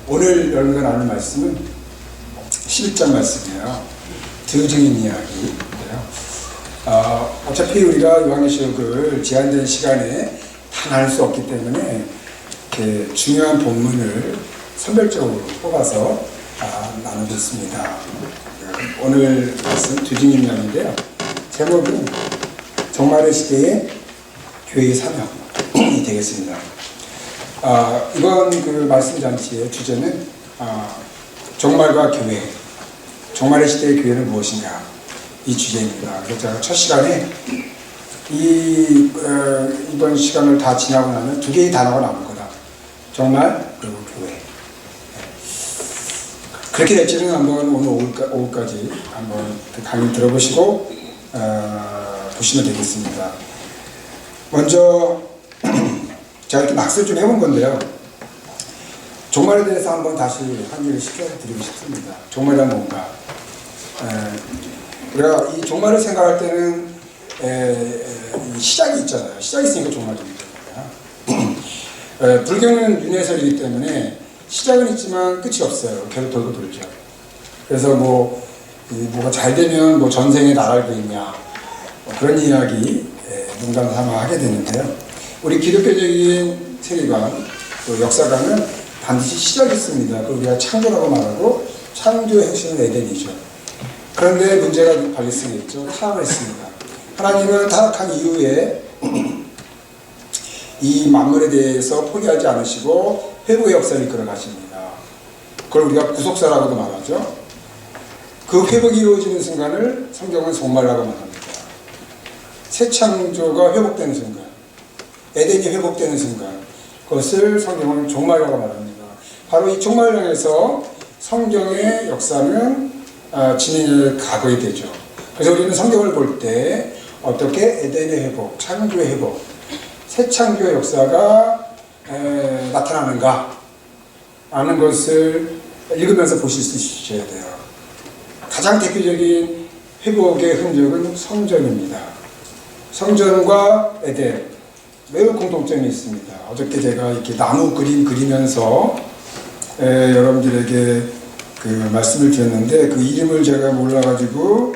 오늘 여러분과 나눌 말씀은 11장 말씀이에요. 드증인 이야기인데요. 어차피 우리가 요한계시록을 제한된 시간에 다 나눌 수 없기 때문에 이렇게 중요한 본문을 선별적으로 뽑아서 나누고 있습니다. 오늘 말씀 드증인 이야기인데요. 제목은 종말의 시대의 교회의 사명이 되겠습니다. 이번 그 말씀 잔치의 주제는 종말과 교회, 종말의 시대의 교회는 무엇인가, 이 주제입니다. 그래서 제가 첫 시간에 이번 시간을 다 지나고 나면 두 개의 단어가 나올 거다. 종말 그리고 교회. 그렇게 될지는 한번 오늘 오후까지 한번 강의 들어보시고 보시면 되겠습니다. 먼저 제가 이렇게 낙서를 좀 해본 건데요. 종말에 대해서 한번 다시 한개를 시켜드리고 싶습니다. 종말이란 뭔가. 우리가 이 종말을 생각할 때는 시작이 있잖아요. 시작이 있으니까 종말입니다. 불교는 윤회설이기 때문에 시작은 있지만 끝이 없어요. 계속 돌고 돌죠. 그래서 뭐가 잘 되면 뭐 전생에 나라를 보이냐 그런 이야기 농담 삼아 하게 되는데요. 우리 기독교적인 세계관, 또 역사관은 반드시 시작이 있습니다. 그걸 우리가 창조라고 말하고 창조의 핵심은 에덴이죠. 그런데 문제가 발생했죠. 타락을 했습니다. 하나님은 타락한 이후에 이 만물에 대해서 포기하지 않으시고 회복의 역사를 이끌어 가십니다. 그걸 우리가 구속사라고도 말하죠. 그 회복이 이루어지는 순간을 성경은 종말이라고 말합니다. 새 창조가 회복되는 순간, 에덴이 회복되는 순간, 그것을 성경은 종말이라고 말합니다. 바로 이 종말을 향해서 성경의 역사는 진행해 가고야 되죠. 그래서 우리는 성경을 볼 때 어떻게 에덴의 회복, 창조의 회복, 새 창조의 역사가 나타나는가 하는 것을 읽으면서 보실 수 있으셔야 돼요. 가장 대표적인 회복의 흔적은 성전입니다. 성전과 에덴 매우 공통점이 있습니다. 어저께 제가 이렇게 나무 그림 그리면서 여러분들에게 그 말씀을 드렸는데 그 이름을 제가 몰라가지고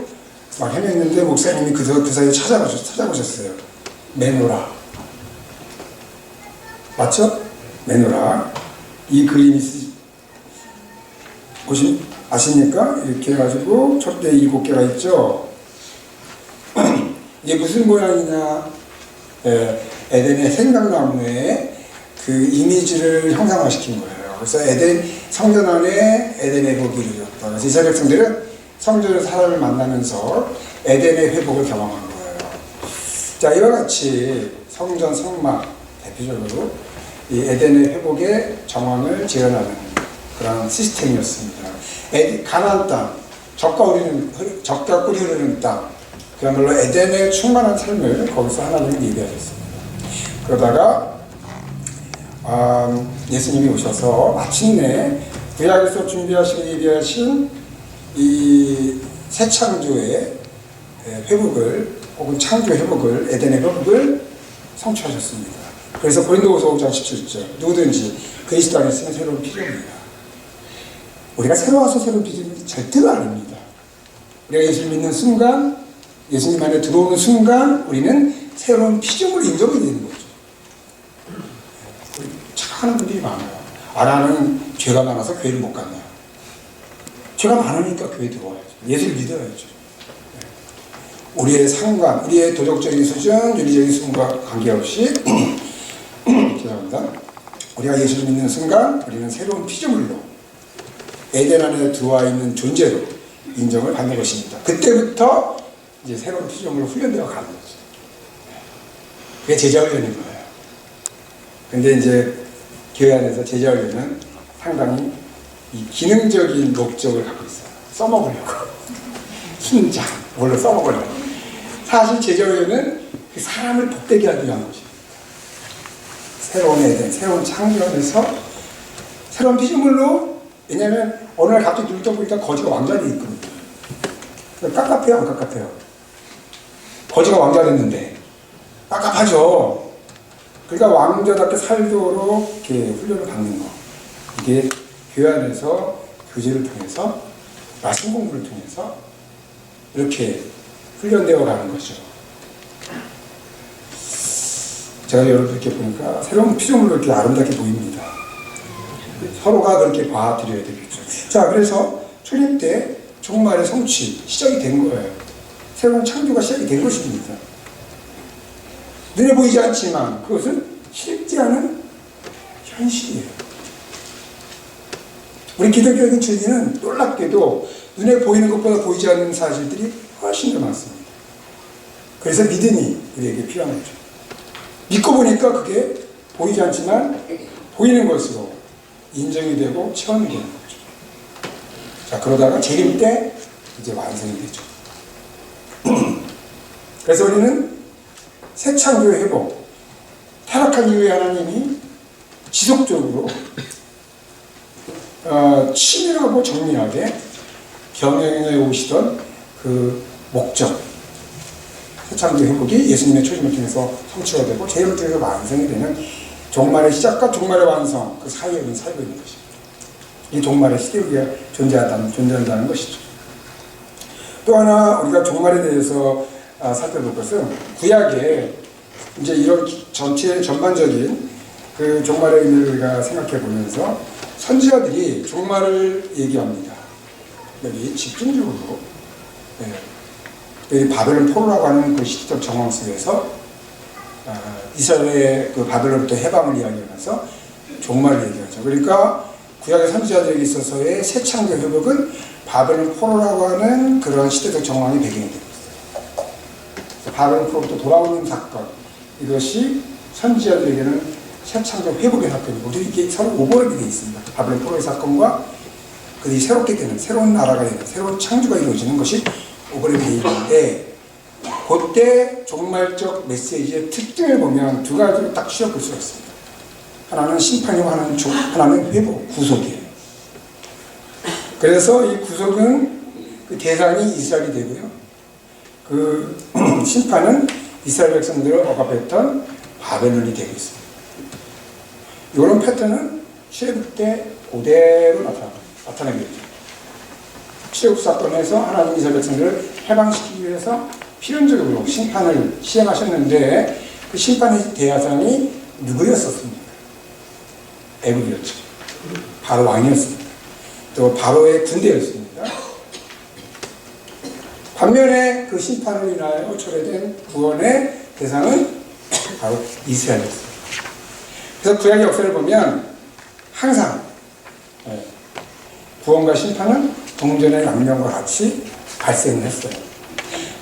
막 헤맸는데 목사님이 그 사이에 찾아보셨어요. 메노라. 맞죠? 메노라. 이 그림이 아십니까? 이렇게 해가지고 촛대 7개가 있죠. 이게 무슨 모양이냐? 에덴의 생강나무의 그 이미지를 형상화시킨 거예요. 그래서 성전 안에 에덴의 회복이 이루어졌다. 그래서 이스라엘 백성들은 성전에서 사람을 만나면서 에덴의 회복을 경험한 거예요. 자, 이와 같이 성전 성막 대표적으로 이 에덴의 회복의 정황을 재현하는 그런 시스템이었습니다. 가나안 땅, 젖과 꿀이 흐르는 땅, 그야말로 에덴의 충만한 삶을 거기서 하나님이 예비하셨습니다. 그러다가 예수님이 오셔서 마침내 구약에서 준비하시고 예비하신 이 새 창조의 회복을, 혹은 창조 회복을, 에덴의 회복을 성취하셨습니다. 그래서 고린도후서 5장 17절, 누구든지 그리스도 안에 있으면 새로운 피조물이다. 우리가 새로 와서 새로운 피조물이 절대로 아닙니다. 우리가 예수를 믿는 순간, 예수님 안에 들어오는 순간 우리는 새로운 피조물을 인정이 되는 거죠. 착각하는 분들이 많아요. 나는 죄가 많아서 교회를 못 갔네요. 죄가 많으니까 교회 들어와야죠. 예수를 믿어야죠. 우리의 상관, 우리의 도덕적인 수준, 윤리적인 수준과 관계없이 죄송합니다. 우리가 예수를 믿는 순간 우리는 새로운 피조물로 에덴 안에 들어와 있는 존재로 인정을 받는 것입니다. 그때부터 이제 새로운 피조물로 훈련되어 가는 거죠. 그게 제자훈련인 거예요. 근데 이제 교회 안에서 제자훈련은 상당히 이 기능적인 목적을 갖고 있어요. 써먹으려고. 흰장, 뭘로 써먹으려고. 사실 제자훈련은 그 사람을 복되게 하기 위한 것입니다. 새로운 에덴, 새로운 창조하면서 새로운 피조물로, 왜냐하면 어느 날 갑자기 눈을 떠보니까 거지가 왕자가 있거든요. 깝깝해요, 안 깝깝해요? 거지가 왕자가 됐는데 깝깝하죠. 그러니까 왕자답게 살도록 이렇게 훈련을 받는 거. 이게 교회 안에서 교제를 통해서 말씀 공부를 통해서 이렇게 훈련되어 가는 거죠. 제가 여러분 이렇게 보니까 새로운 피조물로 이렇게 아름답게 보입니다. 서로가 그렇게 봐드려야 되겠죠. 자, 그래서 초림 때 종말의 성취 시작이 된 거예요. 새로운 창조가 시작이 된 것입니다. 눈에 보이지 않지만 그것은 실제 않은 현실이에요. 우리 기독교적인 주의는 놀랍게도 눈에 보이는 것보다 보이지 않는 사실들이 훨씬 더 많습니다. 그래서 믿음이 우리에게 필요한 거죠. 믿고 보니까 그게 보이지 않지만 보이는 것으로 인정이 되고 체험이 되는 거죠. 자, 그러다가 재림 때 이제 완성이 되죠. 그래서 우리는 새 창조의 회복, 타락한 이후에 하나님이 지속적으로 치밀하고 정밀하게 병행해 오시던 그 목적, 새 창조 회복이 예수님의 초림을 통해서 성취가 되고 재림을 통해서 완성이 되는 종말의 시작과 종말의 완성, 그 사이에 우리는 살고 있는 것입니다. 이 종말의 시대가 존재한다는 것이죠. 또 하나 우리가 종말에 대해서 살펴볼 것은 구약에 이제 이런 전체 전반적인 그 종말의 의미를 우리가 생각해 보면서 선지자들이 종말을 얘기합니다. 여기 집중적으로 여기 바벨론 포로라고 하는 그 시대적 정황 속에서 이스라엘의 그 바벨론부터 해방을 이야기하면서 종말을 얘기하죠. 그러니까 구약의 선지자들에게 있어서의 새 창조 회복은 바벨론 포로라고 하는 그런 시대적 정황이 배경이 되고 있어요. 바벨론 포로부터 돌아오는 사건, 이것이 선지자들에게는 새 창조 회복의 사건이고, 이게 서로 오버랩이 되어 있습니다. 바벨론 포로의 사건과 그들이 새롭게 되는, 새로운 나라가 되는, 새로운 창조가 이루어지는 것이 오버랩이 되어 있는데, 그때 종말적 메시지의 특징을 보면 두 가지로 딱 씌워볼 수가 있습니다. 하나는 심판이고 하나는 회복, 구속이에요. 그래서 이 구속은 그 대상이 이스라엘이 되고요. 그 심판은 이스라엘 백성들을 억압했던 바벨론이 되고 있습니다. 이런 패턴은 출애굽 때 그대로 나타나게 되죠. 출애굽 사건에서 하나님 이스라엘 백성들을 해방시키기 위해서 필연적으로 심판을 시행하셨는데 그 심판의 대상이 누구였었습니까? 애굽이었죠. 바로 왕이었습니다. 또 바로의 군대였습니다. 반면에 그 심판을 인하여 초래된 구원의 대상은 바로 이스라엘이었습니다. 그래서 구약의 역사를 보면 항상 구원과 심판은 동전의 양면과 같이 발생했어요.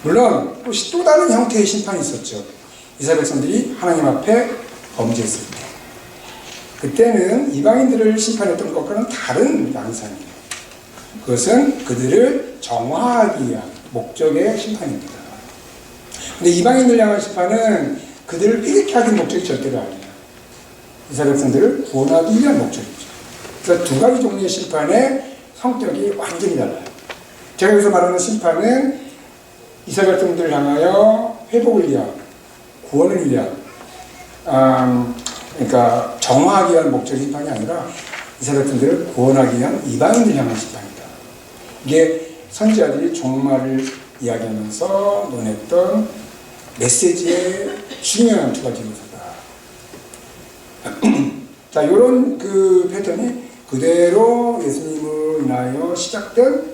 물론 또 다른 형태의 심판이 있었죠. 이스라엘 백성들이 하나님 앞에 범죄했을 때, 그때는 이방인들을 심판했던 것과는 다른 양상이에요. 그것은 그들을 정화하기 위한 목적의 심판입니다. 근데 이방인들 향한 심판은 그들을 회개케 하기 목적이 절대로 아니에요. 이스라엘 백성들을 구원하기 위한 목적이죠. 그래서 두 가지 종류의 심판의 성격이 완전히 달라요. 제가 여기서 말하는 심판은 이스라엘 백성들을 향하여 회복을 위한, 구원을 위한, 그러니까 정화하기 위한 목적의 심판이 아니라 이스라엘 백성들을 구원하기 위한 이방인들 향한 심판이다. 이게 선지자들이 종말을 이야기하면서 논했던 메시지의 중요한 두 가지 요소다. 자, 이런 그 패턴이 그대로 예수님으로 인하여 시작된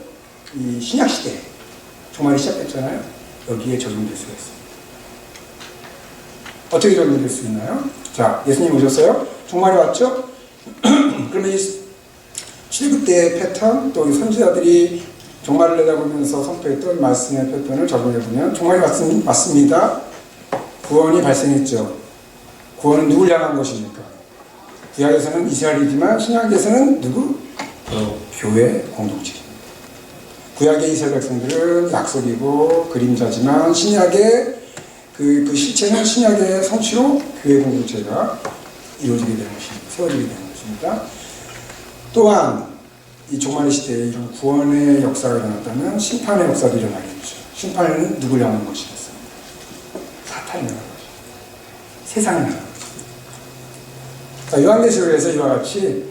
이 신약시대, 종말이 시작됐잖아요. 여기에 적용될 수가 있습니다. 어떻게 적용될 수 있나요? 자, 예수님 오셨어요? 종말이 왔죠? 그러면 이 출애굽 때의 패턴, 또 선지자들이 종말을 내다보면서 선포했던 말씀의 패턴을 적용해보면 종말이 왔습니다. 구원이 발생했죠. 구원은 누굴 향한 것입니까? 구약에서는 이스라엘이지만 신약에서는 누구? 교회 공동체입니다. 구약의 이스라엘 백성들은 약속이고 그림자지만 신약의 그 실체는 신약의 성취로 교회 공동체가 이루어지게 되는 것입니다. 세워지게 되는 것입니다. 또한 이 종말의 시대에 이런 구원의 역사가 일어났다면 심판의 역사도 일어나겠죠. 심판은 누굴 향한 것이겠습니까? 사탄을 향한 것입니다. 세상을 향한 것입니다. 자, 요한계시록에서 이와 같이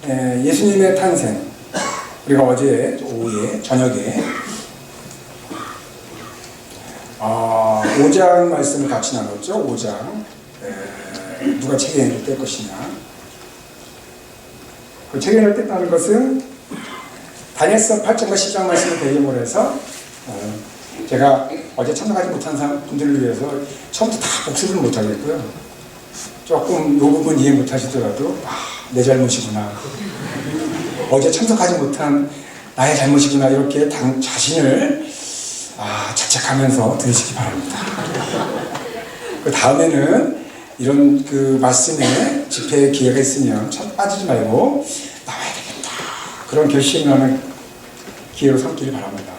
예수님의 탄생, 우리가 어제 오후에 저녁에 5장 말씀을 같이 나눴죠. 5장 누가 책임을 뗄 것이냐. 그 책임을 뗐다는 것은 다니엘서 8장과 10장 말씀을 배경으로 해서 제가 어제 참석하지 못한 분들을 위해서 처음부터 다 복습을 못하겠고요. 조금 이 부분 이해 못하시더라도 내 잘못이구나, 어제 참석하지 못한 나의 잘못이구나, 이렇게 자신을 자책하면서 들으시기 바랍니다. 그 다음에는 이런 그 말씀에 집회의 기회가 있으면 빠지지 말고 나와야 되겠다, 그런 결심을 하는 기회로 삼기를 바랍니다.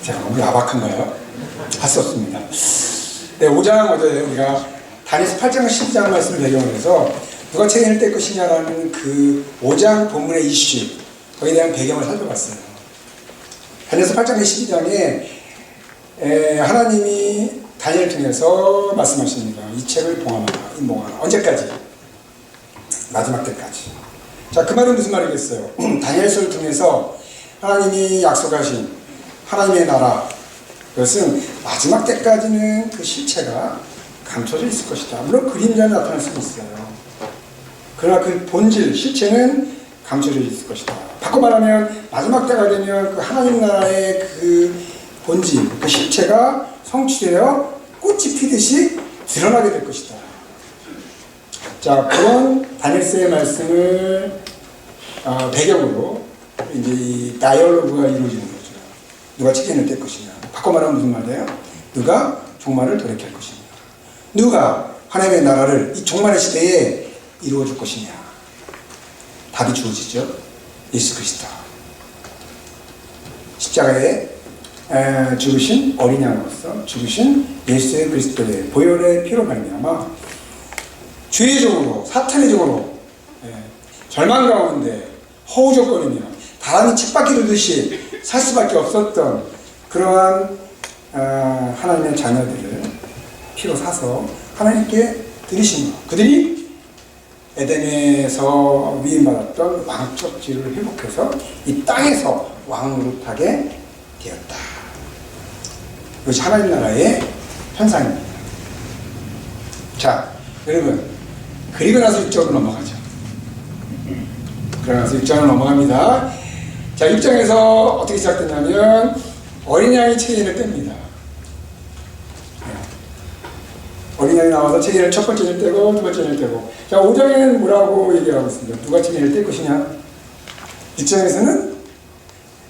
제가 너무 야박한가요? 할 수 없습니다. 네, 5장 어제 우리가 다니엘서 8장 10장 말씀을 배경으로 해서 누가 책임을 뗄 것이냐라는 그 5장 본문의 이슈, 거기에 대한 배경을 살펴봤어요. 다니엘서 8장 12장에 하나님이 다니엘을 통해서 말씀하십니다. 이 책을 봉함하라, 인봉하라. 언제까지? 마지막 때까지. 자, 그 말은 무슨 말이겠어요? 다니엘서를 통해서 하나님이 약속하신 하나님의 나라, 그것은 마지막 때까지는 그 실체가 감춰져 있을 것이다. 물론 그림자는 나타날 수도 있어요. 그러나 그 본질, 실체는 감춰져 있을 것이다. 바꿔 말하면 마지막 때가 되면 그 하나님 나라의 그 본질, 그 실체가 성취되어 꽃이 피듯이 드러나게 될 것이다. 자, 그런 다니엘서의 말씀을 배경으로 이제 이 다이얼로그가 이루어지는 거죠. 누가 책임을 뗄 것이냐. 바꿔 말하면 무슨 말이에요? 누가 종말을 돌이킬 것이냐. 누가 하나님의 나라를 이 종말의 시대에 이루어줄 것이냐. 답이 주어지죠. 예수 그리스도. 십자가에 죽으신 어린 양으로서 죽으신 예수 그리스도의 보혈의 피로 말미암아 죄적으로, 사탄의적으로 절망 가운데 허우적거리며 바람이 쳇바퀴 돌듯이 살 수밖에 없었던 그러한 하나님의 자녀들을 피로 사서 하나님께 드리신 것. 그들이 에덴에서 위임받았던 왕적 지위를 회복해서 이 땅에서 왕노릇하게 되었다. 이것이 하나님 나라의 현상입니다. 자, 여러분, 그리고 나서 6장으로 넘어가죠. 그러고 나서 6장으로 넘어갑니다. 자, 6장에서 어떻게 시작됐냐면 어린 양이 체인을 뗍니다. 어린 양이 나와서 체인을 첫 번째를 떼고 두 번째를 떼고. 자, 5장에는 뭐라고 얘기하고 있습니다. 누가 체인을 뗄 것이냐? 6장에서는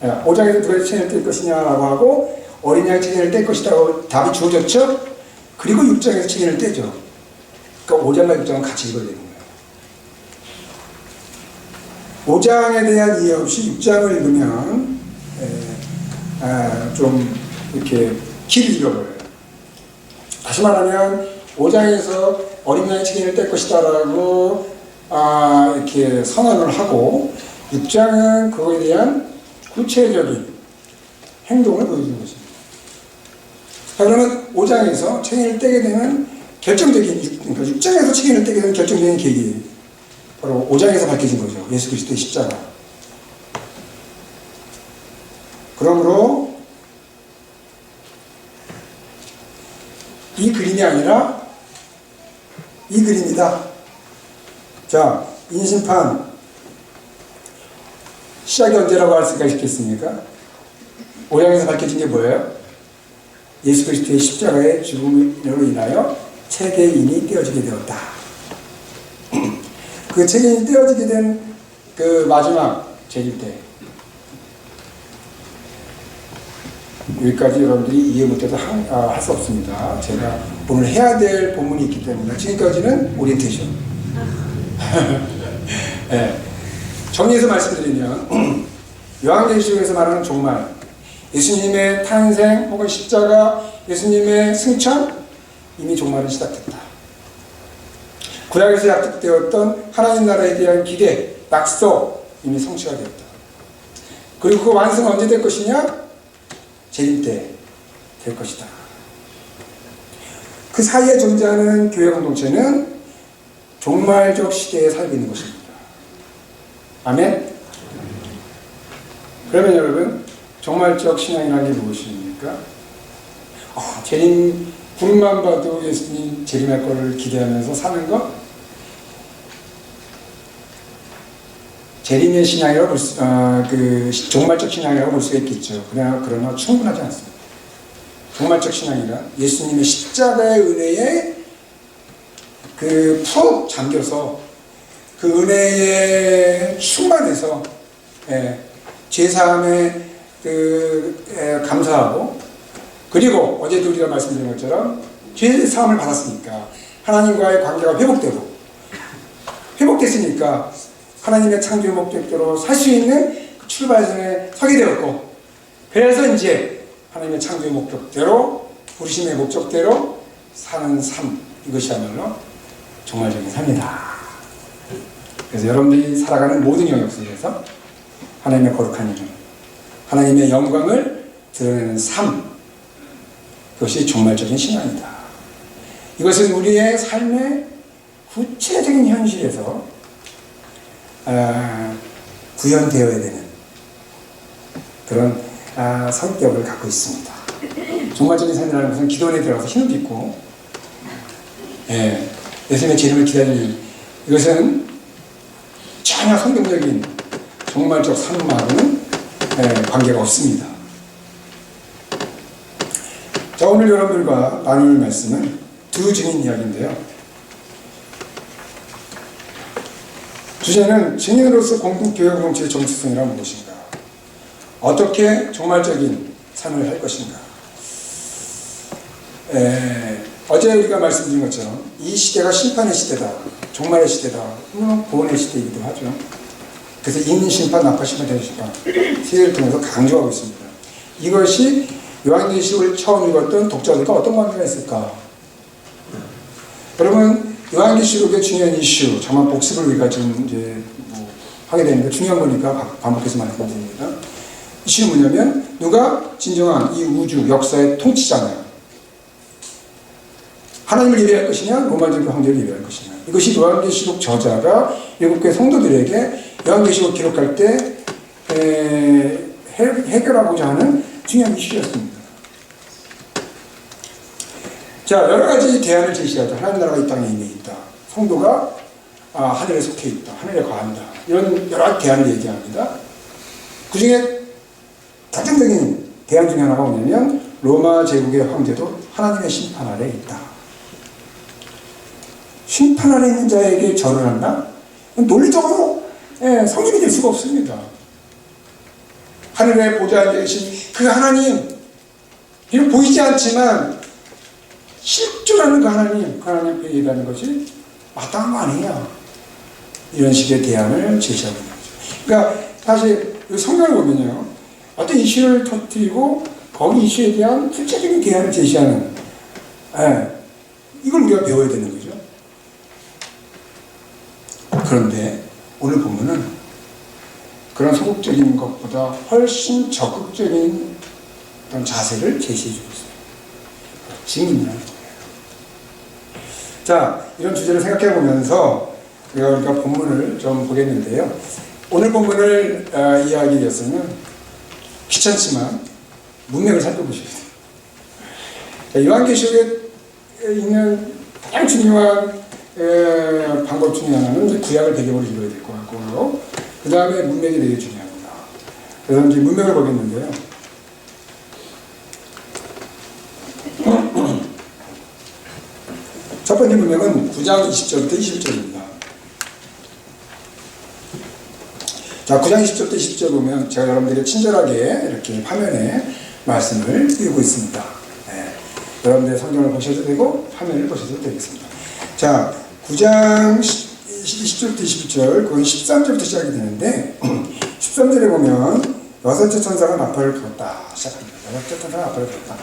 5장에서 누가 체인을 뗄 것이냐라고 하고 어린 양이 체인을 뗄 것이라고 답이 주어졌죠. 그리고 6장에서 체인을 떼죠. 그러니까 5장과 6장은 같이 읽어야 되는 거예요. 5장에 대한 이해 없이 6장을 읽으면 좀 이렇게 길이 잃어버려요. 다시 말하면 5장에서 어린 양의 책임을 뗄 것이다 라고 이렇게 선언을 하고 6장은 그거에 대한 구체적인 행동을 보여주는 것입니다. 자, 그러면 5장에서 책임을 떼게 되면 결정적인, 그러니까 6장에서 책임을 떼게 되는 결정적인 계기, 바로 5장에서 밝혀진 거죠. 예수 그리스도의 십자가. 그러므로 이 그림이 아니라 이 그림이다. 자, 인심판 시작이 언제라고 할 수가 있겠습니까? 5장에서 밝혀진 게 뭐예요? 예수 그리스도의 십자가의 죽음으로 인하여 책임이 떼어지게 되었다. 그 책임이 떼어지게 된 그 마지막 제일 때, 여기까지 여러분들이 이해 못해도 할 수 없습니다. 제가 오늘 해야 될 본문이 있기 때문에 지금까지는 오리엔테이션. 네. 정리해서 말씀드리면 요한계시록에서 말하는 종말, 예수님의 탄생 혹은 십자가, 예수님의 승천, 이미 종말은 시작됐다. 구약에서 약속되었던 하나님 나라에 대한 기대, 약속, 이미 성취가 되었다. 그리고 그 완성은 언제 될 것이냐? 재림 때 될 것이다. 그 사이에 존재하는 교회 공동체는 종말적 시대에 살고 있는 것입니다. 아멘? 그러면 여러분, 종말적 신앙이라는 게 무엇입니까? 재림, 불만 봐도 예수님 재림할 거를 기대하면서 사는 것? 재림의 신앙이라고 볼 수, 종말적 신앙이라고 볼 수가 있겠죠. 그러나 충분하지 않습니다. 종말적 신앙이란 예수님의 십자가의 은혜에 푹 잠겨서 그 은혜에 충만해서 죄사함에 감사하고, 그리고 어제도 우리가 말씀드린 것처럼 죄사함을 받았으니까 하나님과의 관계가 회복됐으니까 하나님의 창조의 목적대로 살 수 있는 출발선에 서게 되었고, 그래서 이제 하나님의 창조의 목적대로, 부르심의 목적대로 사는 삶, 이것이야말로 종말적인 삶이다. 그래서 여러분들이 살아가는 모든 영역 속에서 하나님의 거룩한 이름, 하나님의 영광을 드러내는 삶, 그것이 종말적인 신앙이다. 이것은 우리의 삶의 구체적인 현실에서 구현되어야 되는 그런 성격을 갖고 있습니다. 종말적인 삶이라는 것은 기도 안에 들어가서 힘을 빚고 예수님의 재림을 기다리는, 이것은 전혀 성경적인 종말적 삶하고는 관계가 없습니다. 자, 오늘 여러분들과 나눌 말씀은 두 증인 이야기인데요. 주제는 증인으로서 교회 공동체의 정체성이란 무엇인가? 어떻게 종말적인 삶을 할 것인가? 어제 우리가 말씀드린 것처럼 이 시대가 심판의 시대다, 종말의 시대다, 물론 구원의 시대이기도 하죠. 그래서 인심판, 낙파심판, 대심판 세계를 통해서 강조하고 있습니다. 이것이 요한계시록을 처음 읽었던 독자들과 어떤 관계가 있을까? 여러분, 요한계시록의 중요한 이슈, 자막 복습을 우리가 지금 이제 하게 되는데 중요한 거니까 반복해서 말씀드립니다. 이슈는 뭐냐면 누가 진정한 이 우주 역사의 통치자냐? 하나님을 예배할 것이냐, 로마적 황제를 예배할 것이냐. 이것이 요한계시록 저자가 7교회 성도들에게 요한계시록 기록할 때 해결하고자 하는 중요한 이슈였습니다. 자, 여러 가지 대안을 제시하죠. 하나님 나라가 이 땅에 이미 있다. 성도가 하늘에 속해 있다. 하늘에 거한다. 이런 여러 가지 대안을 얘기합니다. 그 중에 결정적인 대안 중에 하나가 뭐냐면 로마 제국의 황제도 하나님의 심판 아래에 있다. 심판 아래 있는 자에게 절을 한다? 논리적으로 성립이 될 수가 없습니다. 하늘에 보좌에 계신 그 하나님, 이건 보이지 않지만 실존하는 그 하나님 앞에 예배하는 것이 마땅한 거 아니냐, 이런 식의 대안을 제시하고 있는 거죠. 그러니까 사실 성경을 보면요, 어떤 이슈를 터뜨리고 거기 이슈에 대한 구체적인 대안을 제시하는, 이걸 우리가 배워야 되는 거죠. 그런데 오늘 보면은 그런 소극적인 것보다 훨씬 적극적인 그런 자세를 제시해주고 있어요. 증인이라는 거예요. 자, 이런 주제를 생각해 보면서 우리가 본문을 좀 보겠는데요. 오늘 본문을 이해하기 위해서는 귀찮지만 문맥을 살펴보셔야 돼요. 요한계시록에 있는 가장 중요한 방법 중에 하나는 구약을 배경으로 이루어야 될 것 같고요. 그 다음에 문맥이 되게 중요합니다. 그래서 이제 문맥을 보겠는데요. 첫 번째 문맥은 9장 20절부터 21절입니다. 자, 9장 20절부터 20절 보면 제가 여러분들에게 친절하게 이렇게 화면에 말씀을 띄우고 있습니다. 여러분들 성경을 보셔도 되고 화면을 보셔도 되겠습니다. 자, 9장 20절부터 21절, 그건 13절부터 시작이 되는데 13절에 보면 여섯째 천사가 나팔을 불었다 시작합니다. 여섯째 천사가 나팔을 불었다.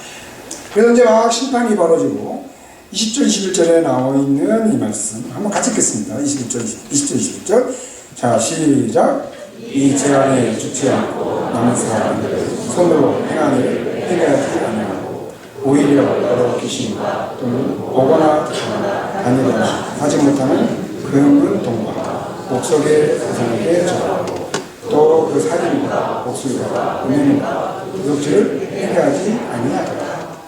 그래서 이제 막 심판이 벌어지고 20절, 21절에 나와 있는 이 말씀 한번 같이 읽겠습니다. 20절, 21절. 자, 시작. 이 재앙에 죽지 않고 남은 사람들을 손으로 행하는 행하지 아니하고 오히려 여러 귀신과 또는 오거나 다니거나 하지 못하는 금은 동과 복속의 세상에게 절하고 또 그 살인과 복술과 은혜와 도둑질을 회개하지 아니하더라.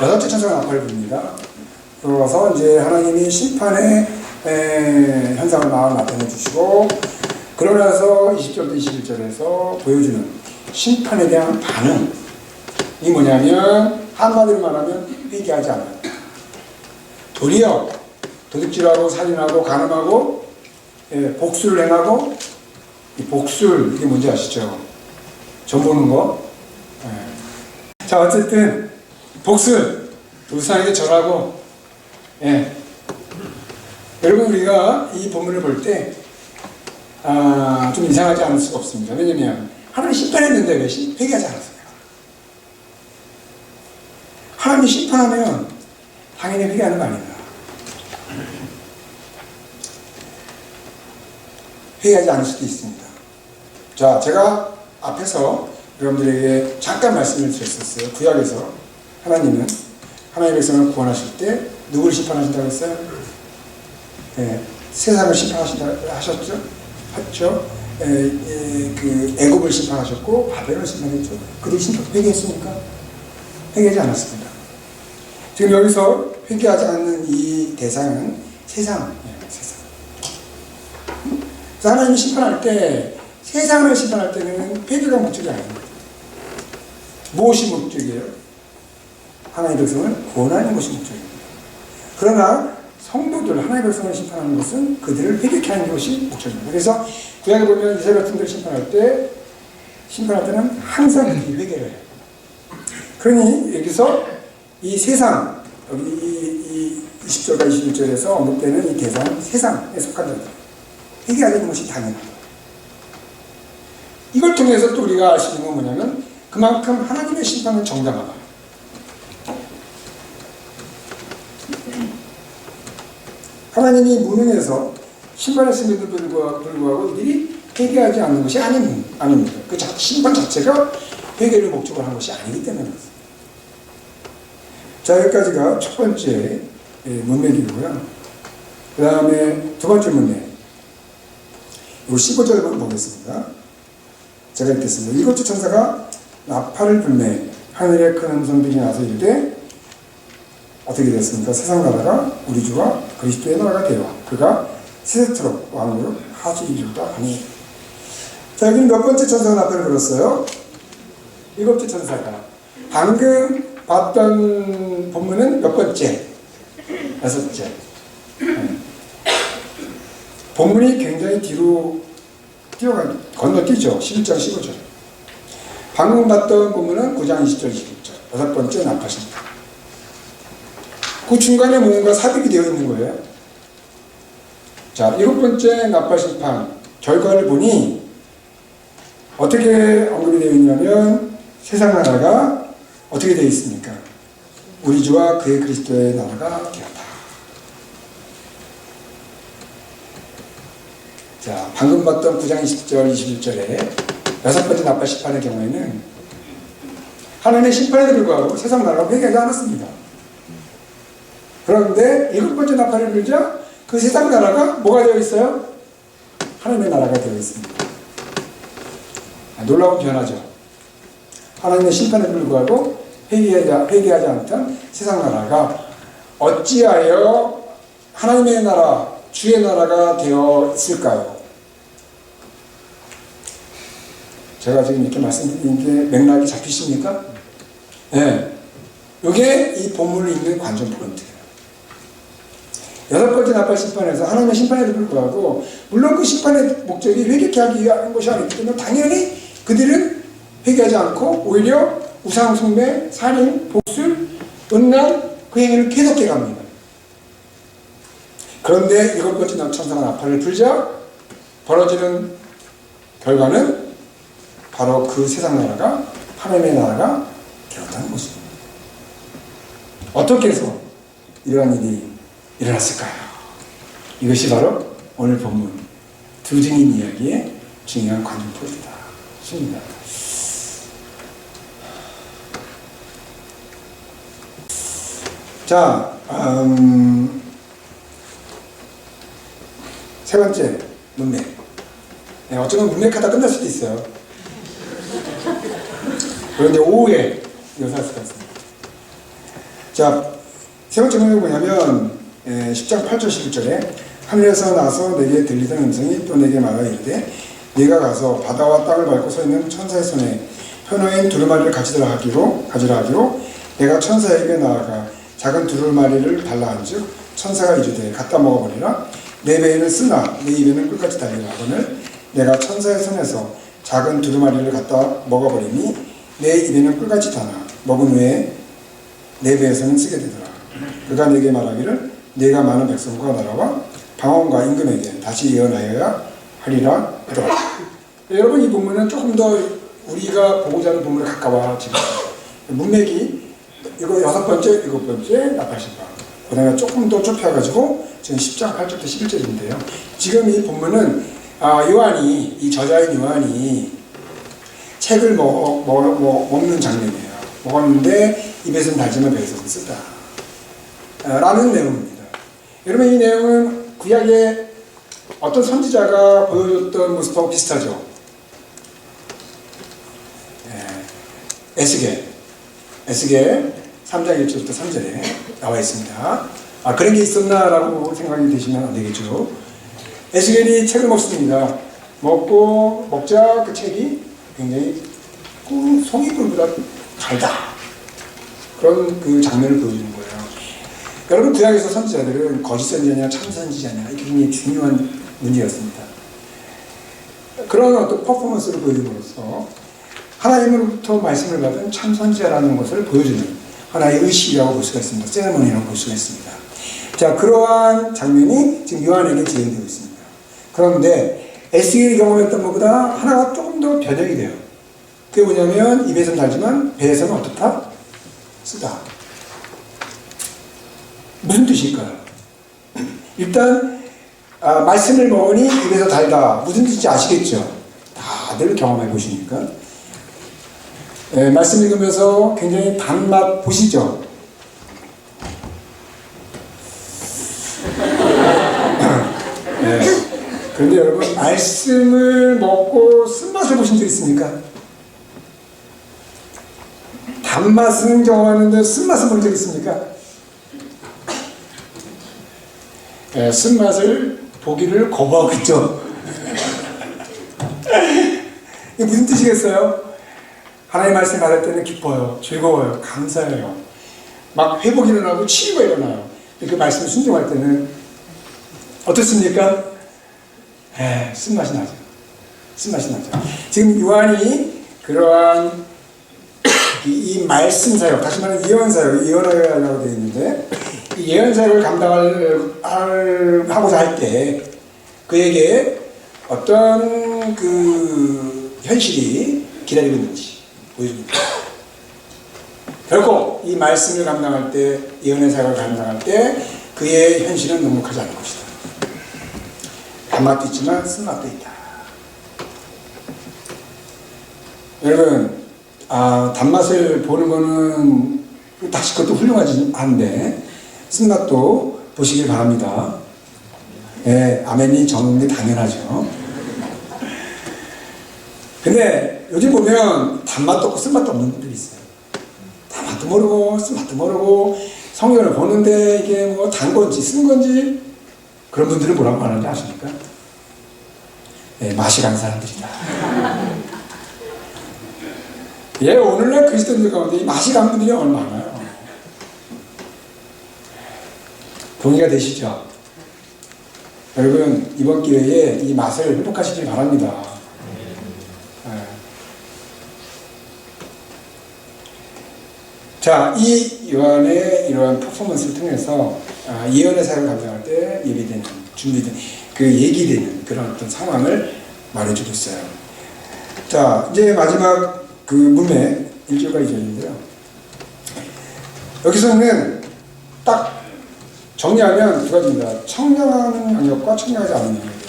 여섯 번째 천사가 나팔을 부릅니다. 그러서 이제 하나님이 심판의 현상을 마음 나타내 주시고, 그러고 나서 20절부터 21절에서 보여주는 심판에 대한 반응이 뭐냐면, 한마디로 말하면 회개하지 않아요. 도리어 도둑질하고 살인하고 간음하고 복수를 행하고, 이 복술, 이게 뭔지 아시죠? 점 보는 거. 자, 어쨌든 복술, 우상에게 절하고. 여러분, 우리가 이 본문을 볼 때 좀 이상하지 않을 수가 없습니다. 왜냐면 하나님이 심판했는데 왜 회개하지 않았어요? 하나님이 심판하면 당연히 회개하는 거 아닙니다. 회개하지 않을 수도 있습니다. 자, 제가 앞에서 여러분들에게 잠깐 말씀을 드렸었어요. 구약에서 하나님은 하나님의 백성을 구원하실 때 누구를 심판하신다고 했어요? 세상을 심판하신다 하셨죠? 했죠? 그 애굽을 심판하셨고 바벨을 심판했죠. 그들이 회개했습니까? 회개하지 않았습니다. 지금 여기서 회개하지 않는 이 대상은 세상이에요. 세상. 그래서 하나님이 심판할 때, 세상을 심판할 때는 회개가 목적이 아닙니다. 무엇이 목적이에요? 하나님의 백성을 구원하는 것이 목적입니다. 그러나 성도들, 하나님의 백성을 심판하는 것은 그들을 회개케 하는 것이 목적입니다. 그래서 구약에 보면 이스라엘 백성들을 심판할 때는 항상 그들이 회개를 해요. 그러니 여기서 이 세상, 여기 이 20절과 21절에서 언급되는 이 대상은 세상에 속한 자들, 회개하게 되는 것이 당연하다. 이걸 통해서 또 우리가 알 수 있는 건 뭐냐면, 그만큼 하나님의 심판은 정당하다. 하나님이 무능해서 심판했음에도 불구하고 이들이 회개하지 않는 것이 아닙니다. 그 심판 자체가 회개를 목적으로 한 것이 아니기 때문에 그렇습니다. 자, 여기까지가 첫 번째 문맥이고요. 그 다음에 두 번째 문맥. 이 15절을 한번 보겠습니다. 제가 읽겠습니다. 일곱째 천사가 나팔을 불매 하늘에 큰 음성들이 나서 이르되, 어떻게 됐습니까? 세상 나라가 우리 주와 그리스도의 나라가 되어 그가 세세토록 왕으로 하시리로다 하니. 자, 여기는 몇 번째 천사가 나팔을 불었어요? 일곱째 천사가. 방금 봤던 본문은 몇 번째? 여섯째. 본문이 굉장히 뒤로 건너뛰죠. 11장 15절. 방금 봤던 본문은 9장 20절 21절. 여섯 번째 나팔입니다. 그 중간에 뭔가 삽입이 되어 있는 거예요. 자, 일곱 번째 나팔 심판 결과를 보니 어떻게 언급이 되어 있냐면, 세상 나라가 어떻게 되어 있습니까? 우리 주와 그의 그리스도의 나라가 되었다. 자, 방금 봤던 9장 20절 21절에 여섯 번째 나팔 심판의 경우에는 하나님의 심판에도 불구하고 세상 나라가 회개하지 않았습니다. 그런데 일곱 번째 나팔을 불자 그 세상 나라가 뭐가 되어 있어요? 하나님의 나라가 되어 있습니다. 놀라운 변화죠. 하나님의 심판에 불구하고 회개하지 않던 세상 나라가 어찌하여 하나님의 나라, 주의 나라가 되어 있을까요? 제가 지금 이렇게 말씀드린 게 맥락이 잡히십니까? 네. 이게 이 본문을 읽는 관전 포인트예요. 여섯 번째 나팔 심판에서 하나님의 심판에도 불구하고, 물론 그 심판의 목적이 회개케 하기 위한 것이 아니기 때문에 당연히 그들은 회개하지 않고 오히려 우상 숭배, 살인, 복술, 음란 그 행위를 계속해 갑니다. 그런데 일곱 번째 천사가 나팔을 불자 벌어지는 결과는 바로 그 세상 나라가 하나님의 나라가 되었다는 것입니다. 어떻게 해서 이러한 일이 일어났을까요? 이것이 바로 오늘 본문 두 증인 이야기의 중요한 관전 포인트다. 싶습니다. 자, 세 번째, 문맥. 네, 어쩌면 문맥하다 끝날 수도 있어요. 그런데 오후에 묘사할 수가 있습니다. 자, 세 번째 문맥이 뭐냐면 10장 8절 11절에 하늘에서 나서 내게 들리던 음성이 또 내게 말하여 이르되 네가 가서 바다와 땅을 밟고 서 있는 천사의 손에 현어인 두루마리를 가지라 하기로 내가 천사에게 나아가 작은 두루마리를 달라 한즉 천사가 이르되 갖다 먹어버리라. 내 배에는 쓰나 내 입에는 꿀같이 달리라 하거늘 내가 천사의 손에서 작은 두루마리를 갖다 먹어버리니 내 입에는 꿀같이 다나 먹은 후에 내 배에서는 쓰게 되더라. 그가 내게 말하기를 네가 많은 백성과 나라와 방언과 임금에게 다시 예언하여야 하리라 하더라. 여러분, 이 본문은 조금 더 우리가 보고자 하는 본문에 가까워지고 문맥이 이거 6번째, 7번째 나팔신방, 그 다음에 조금 더 좁혀가지고 지금 10장 8절부터 11절인데요. 지금 이 본문은 요한이, 이 저자인 요한이 책을 먹는 장면이에요. 먹었는데 입에서는 달지만 배에서는 쓰다 라는 내용입니다. 여러분, 이 내용은 구약의 어떤 선지자가 보여줬던 모습하고 비슷하죠. 에스겔 3장 1절부터 3절에 나와 있습니다. 그런 게 있었나라고 생각이 되시면 안 되겠죠. 에스겔이 책을 먹습니다. 먹자 그 책이 굉장히 송이꿀보다 달다. 그런 그 장면을 보여주는 거예요. 여러분, 구약에서 선지자들은 거짓 선지자냐 참 선지자냐 이게 굉장히 중요한 문제였습니다. 그런 어떤 퍼포먼스를 보여줌으로써 하나님으로부터 말씀을 받은 참 선지자라는 것을 보여주는 하나의 의식이라고 볼 수가 있습니다. 세레모니라고 볼 수가 있습니다. 자, 그러한 장면이 지금 요한에게 재현되고 있습니다. 그런데 에스겔이 경험했던 것보다 하나가 조금 더 변형이 돼요. 그게 뭐냐면 입에서는 달지만 배에서는 어떻다? 쓰다. 무슨 뜻일까요? 일단 말씀을 먹으니 입에서 달다. 무슨 뜻인지 아시겠죠? 다들 경험해 보시니까. 말씀 읽으면서 굉장히 단맛 보시죠? 그런데 여러분, 말씀을 먹고 쓴맛을 보신 적 있습니까? 단맛은 경험하는데 쓴맛을 본 적 있습니까? 쓴맛을 보기를 거부하고 있죠. 이게 무슨 뜻이겠어요? 하나님의 말씀 받을 때는 기뻐요, 즐거워요, 감사해요. 막 회복이 일어나고 치유가 일어나요. 그 말씀을 순종할 때는 어떻습니까? 쓴맛이 나죠. 쓴맛이 나죠. 지금 요한이 그러한 이 말씀 사역, 다시 말하면 예언 사역, 예언하려고 되어 있는데 이 예언 사역을 감당하고자 할 때 그에게 어떤 그 현실이 기다리고 있는지 보여줍니다. 결코 이 말씀을 감당할 때, 예언의 사역을 감당할 때 그의 현실은 녹록하지 않을 것이다. 단맛도 있지만 쓴맛도 있다. 여러분, 단맛을 보는 거는 다시 그것도 훌륭하지 않은데 쓴맛도 보시길 바랍니다. 아멘이 적은 게 당연하죠. 근데 요즘 보면 단맛도 없고 쓴맛도 없는 분들이 있어요. 단맛도 모르고 쓴맛도 모르고 성경을 보는데 이게 뭐 단 건지 쓴 건지 그런 분들은 뭐라고 하는지 아십니까? 맛이 간 사람들이다. 오늘날 그리스도인들 가운데 이 맛이 간 분들이 얼마나 많아요. 동의가 되시죠? 여러분, 이번 기회에 이 맛을 회복하시길 바랍니다. 자, 이 요한의 이러한 퍼포먼스를 통해서 예언의 사역을 감당할 때 예비되는, 준비된, 그 얘기되는 그런 어떤 상황을 말해주고 있어요. 자, 이제 마지막 그 문맥 1절과 2절인데요. 여기서는 딱 정리하면 두 가지입니다. 청량하는 영역과 청량하지 않은 영역이에요.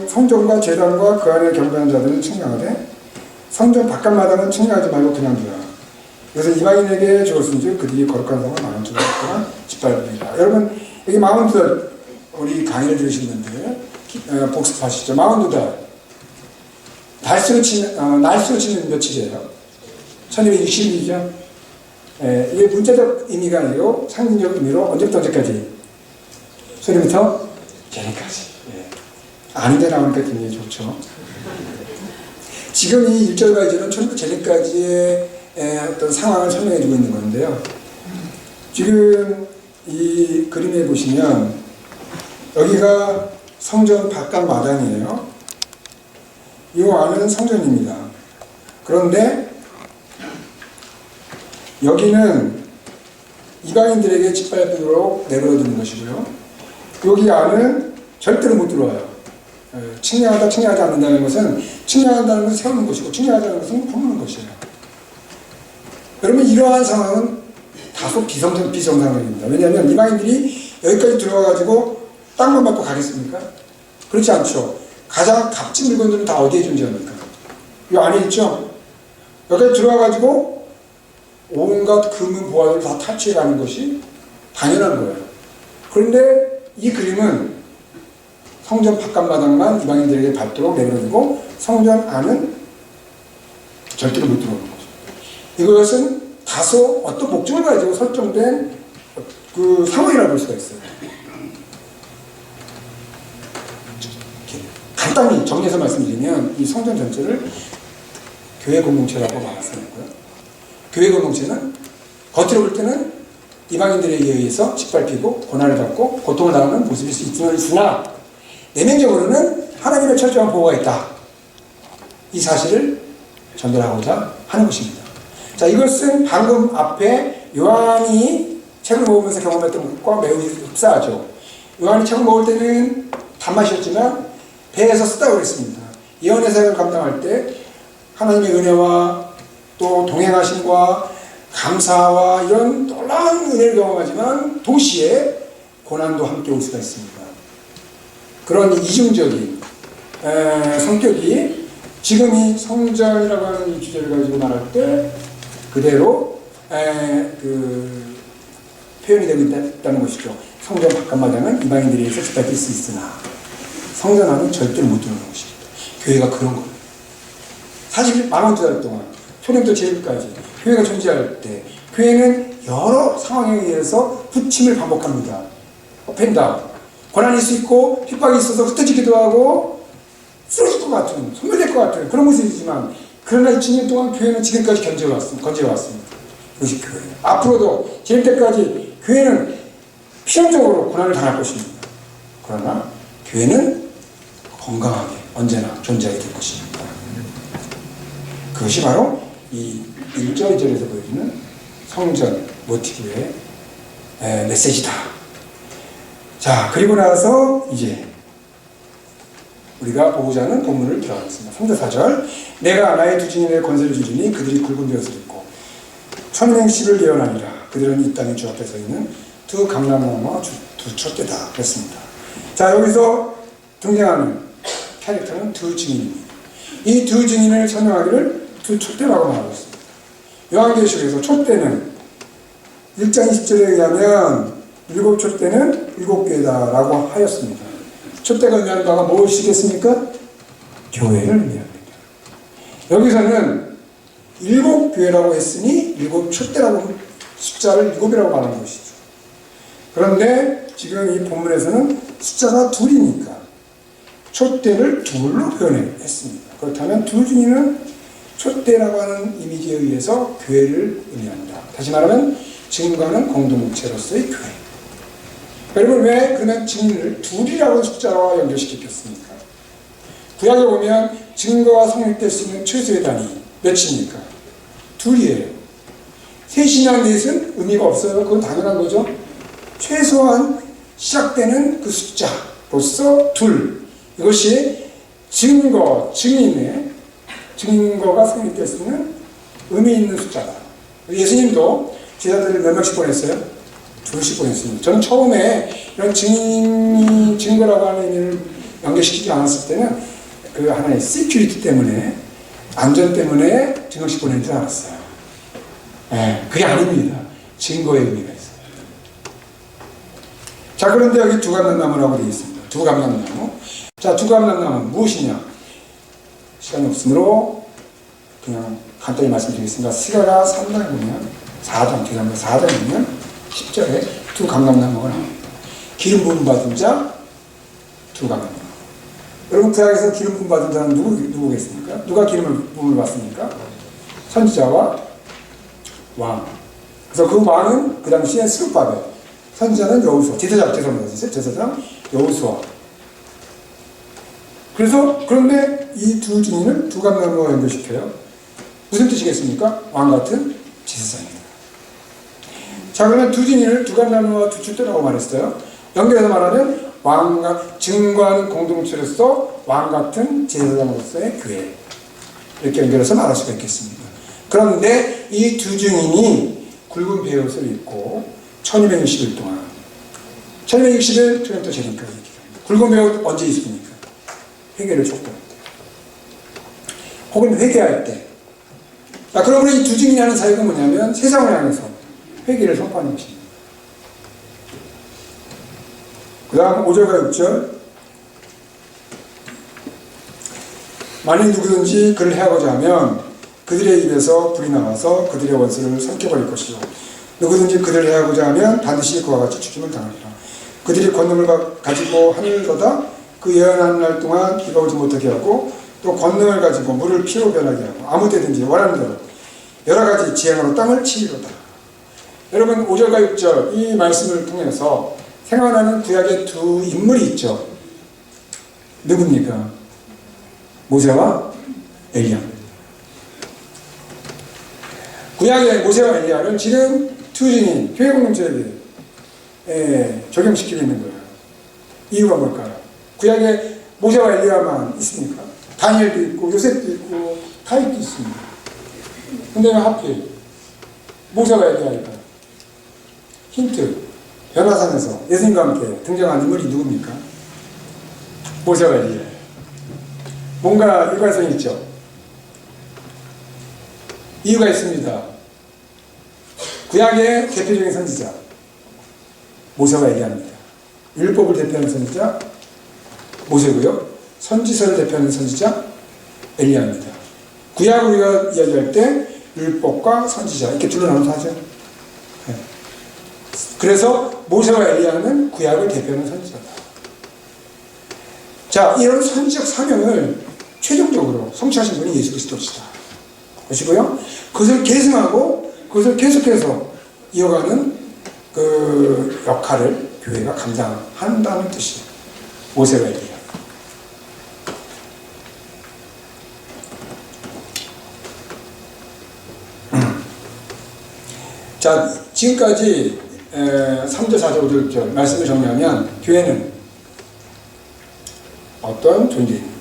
성전과 제단과 그 안에 경배하는 자들은 청량하되 성전 바깥마당은 청량하지 말고 그냥 두라. 그래서 이방인에게 주었은즉 그들이 거룩한 성을 망한 줄 알았거나 짓밟습니다. 여러분 여기 42달 우리 강의를 들으신 분들 복습하시죠. 42달 날수로 치는 며칠이에요? 1260일이죠. 이게 문자적 의미가 아니고 상징적 의미로 언제부터 언제까지? 소리부터 제니까지. 아는 데 나오니까 굉장히 좋죠. 지금 이 1절과 2절은 처음부터 제니까지의 어떤 상황을 설명해주고 있는 건데요. 지금 이 그림에 보시면 여기가 성전 바깥 마당이에요. 이 안은 성전입니다. 그런데 여기는 이방인들에게 짓밟도록 내버려두는 것이고요. 여기 안은 절대로 못 들어와요. 측량하다 측량하지 않는다는 것은 측량한다는 것은 세우는 것이고 측량하지 않는 것은 품는 것이에요. 여러분 이러한 상황은 다소 비정상적입니다. 왜냐하면 이방인들이 여기까지 들어와가지고 땅만 받고 가겠습니까? 그렇지 않죠. 가장 값진 물건들은 다 어디에 존재합니까? 이 안에 있죠. 여기까지 들어와가지고 온갖 금은 보화를 다 탈취해가는 것이 당연한 거예요. 그런데 이 그림은 성전 바깥마당만 이방인들에게 밟도록 내버려두고 성전 안은 절대로 못 들어오는 거죠. 이것은 다소 어떤 목적을 가지고 설정된 그 상황이라고 볼 수가 있어요. 간단히 정리해서 말씀드리면 이 성전 전체를 교회 공동체라고 말할 수 있고요. 교회 공동체는 겉으로 볼 때는 이방인들에 의해서 짓밟히고 고난을 받고 고통을 당하는 모습일 수 있으나 내면적으로는 하나님의 철저한 보호가 있다. 이 사실을 전달하고자 하는 것입니다. 자, 이것은 방금 앞에 요한이 책을 먹으면서 경험했던 것과 매우 흡사하죠. 요한이 책을 먹을 때는 단맛이었지만 배에서 쓰다고 그랬습니다. 예언의 사역을 감당할 때 하나님의 은혜와 또 동행하심과 감사와 이런 놀라운 은혜를 경험하지만 동시에 고난도 함께 올 수가 있습니다. 그런 이중적인 성격이 지금 이 성전이라고 하는 이 주제를 가지고 말할 때 그대로 표현이 되고 있다는 것이죠. 성전 바깥마당은 이방인들에 의해서 짓밟힐 수 있으나 성전 안은 절대로 못 들어오는 것입니다. 교회가 그런 거예요. 사실 42달 동안 초림부터 제일까지 교회가 존재할 때 교회는 여러 상황에 의해서 부침을 반복합니다. 팬다. 고난이 있을 수 있고 핍박이 있어서 흩어지기도 하고 쓰러질 것 같은, 소멸될 것 같은 그런 모습이지만 그러나 2000년 동안 교회는 지금까지 건져왔습니다. 그것이 교회예요. 앞으로도 제일 때까지 교회는 필연적으로 고난을 당할 것입니다. 그러나 교회는 건강하게 언제나 존재하게 될 것입니다. 그것이 바로 이 1절, 2절에서 보여주는 성전 모티브의 메시지다. 자, 그리고 나서 이제 우리가 보고자 하는 본문을 들어가겠습니다. 3절, 4절. 내가 나의 두 증인의 권세를 주리니 그들이 굵은 벼슬을 입고 천행실을 예언하니라. 그들은 이 땅에 주 앞에 서 있는 두 감람나무와 두 촛대다. 그랬습니다. 자, 여기서 등장하는 캐릭터는 두 증인입니다. 이 두 증인을 설명하기를 두 촛대라고 말하고 있습니다. 요한계시록에서 촛대는 1장 20절에 의하면 7촛대는 7개다라고 하였습니다. 촛대가 의미하는 바가 무엇이겠습니까? 교회를 의미합니다. 여기서는 7교회라고 했으니 7촛대라고 숫자를 7이라고 말하는 것이죠. 그런데 지금 이 본문에서는 숫자가 2이니까 촛대를 2로 표현했습니다. 그렇다면 두 증인은 촛대라고 하는 이미지에 의해서 교회를 의미합니다. 다시 말하면 증거하는 공동체로서의 교회. 여러분 왜 그러면 증인을 2이라고 숫자와 연결시켰습니까? 구약에 보면 증거가 성립될 수 있는 최소의 단위 몇입니까? 2이에요. 3이나 4은 의미가 없어요. 그건 당연한 거죠. 최소한 시작되는 그 숫자로서 2. 이것이 증거가 성립될 수 있는 의미 있는 숫자다. 예수님도 제자들을 몇 명씩 보냈어요? 2씩 보냈습니다. 저는 처음에 이런 증거라고 하는 의미를 연결시키지 않았을 때는 그 하나의 시큐리티 때문에, 안전 때문에 증거씩 보낸 줄 알았어요. 그게 아닙니다. 증거의 의미가 있어요. 자, 그런데 여기 두감람나무라고 되어 있습니다. 두감람나무. 자, 두감람나무는 무엇이냐? 시간이 없으므로 그냥 간단히 말씀드리겠습니다. 스가랴 3장에 보면 4장, 죄송합니다. 4장에 보면 10절에 두감람나무가 나옵니다. 기름 부음 받은 자, 두감람나무. 여러분, 구약에서 기름 부음 받은 자는 누구겠습니까? 누가 기름 부음을 받습니까? 선지자와 왕. 그래서 그 왕은 그 당시에 스룹바벨, 선지자는 여호수아, 제사장 여호수아. 그런데 이 두 증인을 두감나무와 연결시켜요. 무슨 뜻이겠습니까? 왕 같은 제사장입니다. 자, 그러면 두 증인을 두감나무와 두 촛대라고 말했어요. 연결해서 말하면 왕과 증거하는 공동체로서 왕 같은 제사장으로서의 교회, 이렇게 연결해서 말할 수가 있겠습니다. 그런데 이 두 증인이 굵은 베옷을 입고 1260일 동안 1260일 토론토 제니까 굵은 베옷 언제 있습니까? 회개를 촉구할 때 혹은 회개할 때. 자, 그러므로 이 두 증인이 하는 사역은 뭐냐면 세상을 향해서 회개를 선포하는 것입니다. 그 다음 5절과 6절. 만일 누구든지 그를 해하고자 하면 그들의 입에서 불이 나와서 그들의 원수를 삼켜버릴 것이요, 누구든지 그들을 해하고자 하면 반드시 그와 같이 죽임을 당하리라. 그들이 권능을 가지고 하늘을 걷다 그 예언하는 날 동안 비가 오지 못하게 하고, 또 권능을 가지고 물을 피로 변하게 하고 아무 때든지 원하는 대로 여러 가지 지행으로 땅을 치리로다. 여러분, 5절과 6절 이 말씀을 통해서 생활하는 구약의 두 인물이 있죠. 누굽니까? 모세와 엘리야. 구약의 모세와 엘리야는 지금 두 증인, 교회 공동체에게 적용시키고 있는 거예요. 이유가 뭘까요? 구약에 모세와 엘리야만 있습니까? 다니엘도 있고 요셉도 있고 다윗도 있습니다. 근데 왜 하필 모세와 엘리야일까요? 힌트. 변화산에서 예수님과 함께 등장한 인물이 누굽니까? 모세와 엘리야. 뭔가 일관성이 있죠. 이유가 있습니다. 구약의 대표적인 선지자 모세와 엘리야입니다. 율법을 대표하는 선지자 모세고요, 선지서를 대표하는 선지자 엘리야입니다. 구약 우리가 이야기할 때 율법과 선지자 이렇게 둘로 나눠서 하죠. 네. 그래서 모세와 엘리야는 구약을 대표하는 선지자다. 자, 이런 선지적 사명을 최종적으로 성취하신 분이 예수 그리스도시다. 것이고요. 그것을 계승하고 그것을 계속해서 이어가는 그 역할을 교회가 감당한다는 뜻이에요. 모세와 엘리야. 자, 지금까지 3절, 4절, 5절, 6절 말씀을 정리하면 교회는 어떤 존재입니까?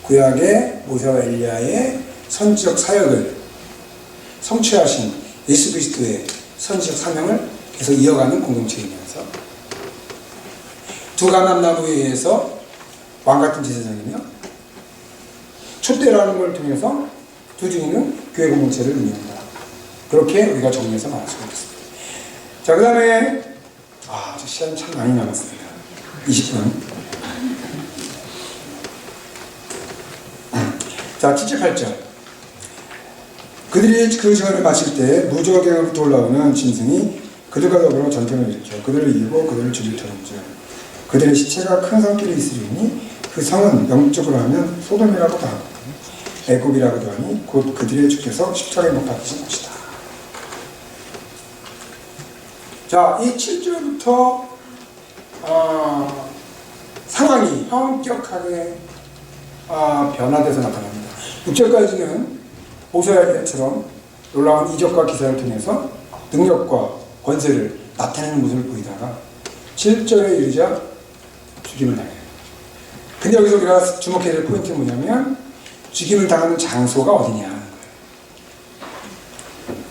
구약의 모세와 엘리야의 선지적 사역을 성취하신 예수 그리스도의 선지적 사명을 계속 이어가는 공동체이면서 두 감람나무에 의해서 왕같은 제사장이며 촛대라는 걸 통해서 두 증인은 교회 공동체를 의미한다. 그렇게 우리가 정리해서 말할 수가 있습니다. 자, 그 다음에 저 시간이 참 많이 남았습니다. 20분. 자, 78절. 그들이 그 증언을 마실 때 무저갱으로부터 올라오는 짐승이 그들과 더불어 전쟁을 일으켜 그들을 이기고 그들을 죽일 터인즉 그들의 시체가 큰 성길에 있으리니 그 성은 영적으로 하면 소돔이라고도 하고 애굽이라고도 하니 곧 그들의 주께서 십자가에 못 박히신 곳이다. 자, 이 7절부터 상황이 엄격하게 변화돼서 나타납니다. 6절까지는 모세와 엘리야처럼 놀라운 이적과 기사를 통해서 능력과 권세를 나타내는 모습을 보이다가 7절에 이르자 죽임을 당해요. 근데 여기서 우리가 주목해야 될 포인트는 뭐냐면 죽임을 당하는 장소가 어디냐 하는 거예요.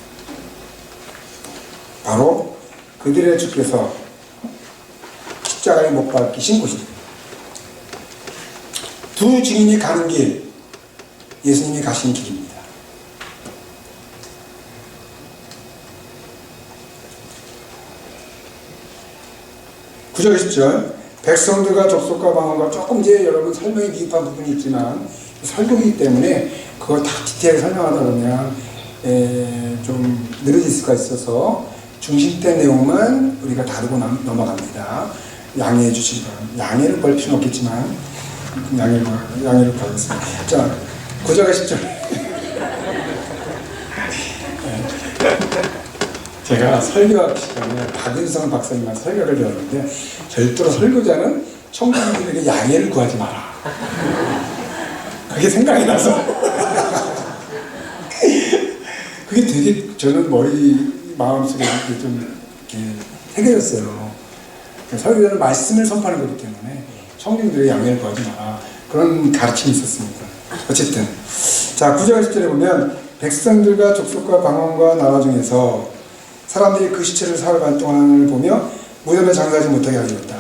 바로 그들의 주께서 십자가에 못 박히신 곳입니다. 두 증인이 가는 길, 예수님이 가신 길입니다. 9절 10절 백성들과 족속과 방언과 조금 이제 여러분 설명이 미흡한 부분이 있지만 설교이기 때문에 그걸 다 디테일하게 설명하다 보면 좀 늘어질 수가 있어서 중심된 내용만 우리가 다루고 넘어갑니다. 양해해 주시기 바랍니다. 양해를 볼 필요는 없겠지만 양해를 구하겠습니다. 자, 9절 10절 제가 설교학 시간에 박윤성 박사님한테 설교를 배웠는데 절대로 설교자는 청중들에게 양해를 구하지 마라. 그게 생각이 나서 그게 되게 저는 마음속에 이렇게 좀 이렇게 새겨졌어요. 설교자는 말씀을 선포하는 거기 때문에 청중들에게 양해를 구하지 마라. 그런 가르침이 있었습니다. 어쨌든 자 9절 10절에 보면 백성들과 족속과 방언과 나라 중에서 사람들이 그 시체를 사흘 반 동안을 보며 무덤에 장사하지 못하게 하였다.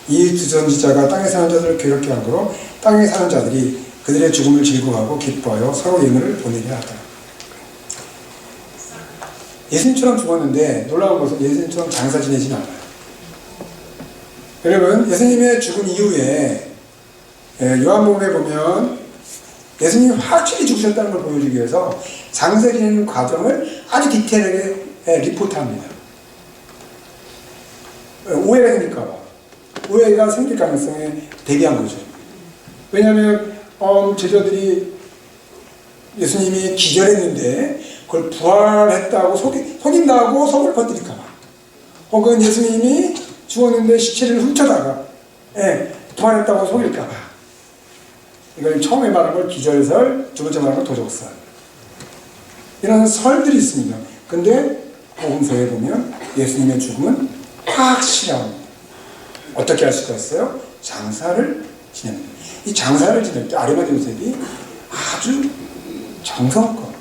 이 두 선지자가 땅에 사는 자들을 괴롭게 하므로 땅에 사는 자들이 그들의 죽음을 즐거워하고 기뻐하여 서로 예물을 보내려 하다. 예수님처럼 죽었는데 놀라운 것은 예수님처럼 장사 지내진 않아요. 여러분 예수님의 죽은 이후에 요한복음에 보면 예수님이 확실히 죽으셨다는 걸 보여주기 위해서 장사 지내는 과정을 아주 디테일하게 리포트합니다. 오해가 생길까봐. 오해가 생길 가능성에 대비한 거죠. 왜냐하면 제자들이 예수님이 기절했는데 그걸 부활했다고 속인다고 속을 퍼뜨릴까봐, 혹은 예수님이 죽었는데 시체를 훔쳐다가 부활했다고 속일까봐, 이걸 처음에 말한 걸 기절설, 두 번째 말한 걸 도적설, 이런 설들이 있습니다. 근데 복음서에 보면 예수님의 죽음은 확실합니다. 어떻게 할 수가 있어요? 장사를 지냅니다. 이 장사를 지낼 때 아리마대 요셉이 아주 정성껏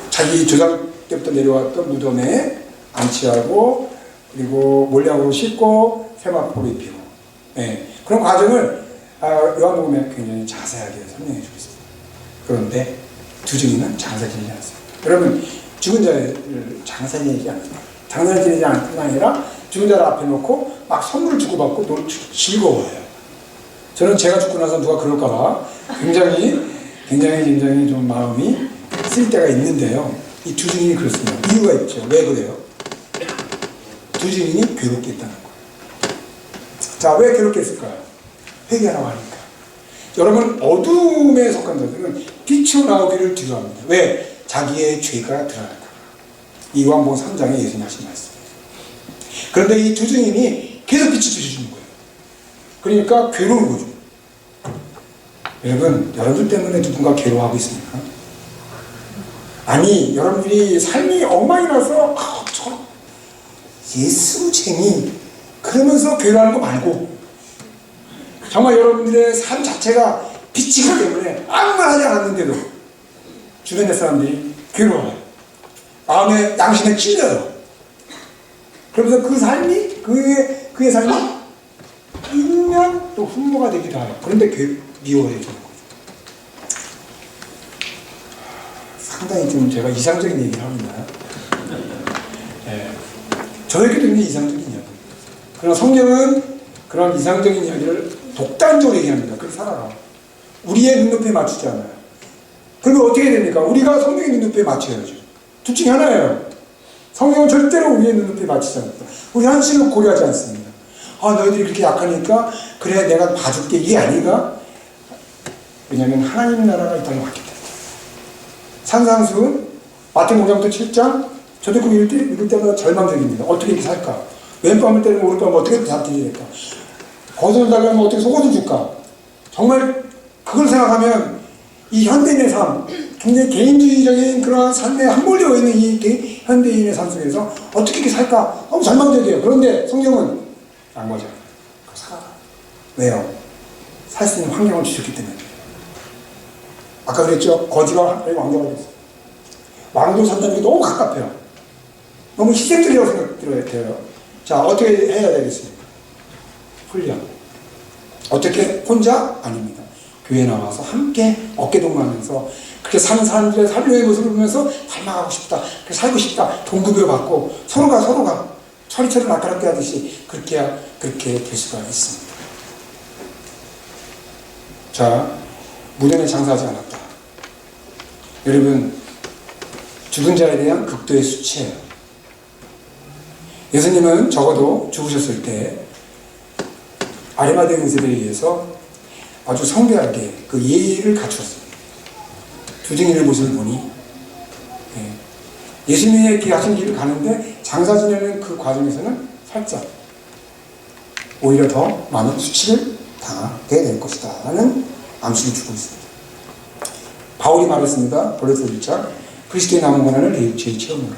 자기 조상 때부터 내려왔던 무덤에 안치하고 그리고 몰약으로 씻고 세마포로 입히고 그런 과정을 요한복음에 굉장히 자세하게 설명해 주고 있습니다. 그런데 두 증인은 장사 지내지 않습니다. 여러분 죽은 자를 장사 지내지 않습니다. 장사 지내지 않을 뿐 아니라 죽은 자를 앞에 놓고 막 선물을 주고받고 즐거워해요. 저는 제가 죽고 나서 누가 그럴까봐 굉장히 좀 마음이 쓸 때가 있는데요. 이 두 증인이 그렇습니다. 이유가 있죠. 왜 그래요? 두 증인이 괴롭게 했다는 거예요. 자, 왜 괴롭게 했을까요? 회개하라고 하니까. 여러분 어둠에 속한 자들은 빛으로 나오기를 두려워합니다. 왜? 자기의 죄가 드러날까. 이 요한복음 3장에 예수님 하신 말씀. 그런데 이 두 증인이 계속 빛을 비춰주는 거예요. 그러니까 괴로운 거죠. 여러분 때문에 누군가 괴로워하고 있습니까? 아니 여러분들이 삶이 엉망이라서 저 예수쟁이 그러면서 괴로워하는 거 말고, 정말 여러분들의 삶 자체가 빛이기 때문에 아무 말 하지 않았는데도 주변의 사람들이 괴로워요. 마음에 양심에 찔려요. 그러면서 그 삶이 그의 삶이 일면 또 흠모가 되기도 해요. 그런데 미워해 주는 거죠. 상당히 좀 제가 이상적인 얘기를 하고 있나요? 저에게도 굉장히 이상적인 이야기. 그러나 성경은 그런 이상적인 이야기를 독단적으로 얘기합니다. 그렇게 살아라. 우리의 눈높이에 맞추지 않아요. 그러면 어떻게 됩니까? 우리가 성경의 눈높이에 맞춰야죠. 둘 중에 하나예요. 성경은 절대로 우리의 눈높이에 맞추지 않습니다. 우리 현실을 고려하지 않습니다. 너희들이 그렇게 약하니까 그래 내가 봐줄게, 이게 아닌가? 왜냐하면 하나님 나라가 이 땅에 왔기 때문에. 산상수훈 마태복음 7장, 저도 그거 읽을 때마다 절망적입니다. 어떻게 이렇게 살까? 왼밤을 때리면 오른밤을 어떻게 잡히게 될까? 거기서 달라면 어떻게 속옷을 줄까? 정말 그걸 생각하면 이 현대인의 삶, 굉장히 개인주의적인 그런 삶에 함몰되어 있는 이 현대인의 삶 속에서 어떻게 이렇게 살까? 너무 절망적이에요. 그런데 성경은 양보하지 않아요. 살아라. 왜요? 살 수 있는 환경을 주셨기 때문에. 아까 그랬죠? 거지가 왕자가 됐어요. 왕도 산다는 게 너무 가깝해요. 너무 희생적이라고 생각돼요. 자, 어떻게 해야 되겠습니까? 훈련. 어떻게? 혼자? 아닙니다. 교회에 나와서 함께 어깨동무하면서 그렇게 사는 사람들의 삶의 모습을 보면서 닮아가고 싶다, 그렇게 살고 싶다, 동급여 받고 서로가 처리처리 낚아락게 하듯이 그렇게 될 수가 있습니다. 자, 무덤에 장사하지 않았다. 여러분, 죽은 자에 대한 극도의 수치예요. 예수님은 적어도 죽으셨을 때 아리마대 의사들에 의해서 아주 성대하게 그 예의를 갖추었습니다. 주증인의 모습을 보니 예수님의 이렇게 하신 길을 가는데 장사 지내는 그 과정에서는 살짝 오히려 더 많은 수치를 당하게 될 것이다 라는 암시를 주고 있습니다. 바울이 말했습니다. 본레서 1장 그리스도의 남은 고난을 죄의 채우노라.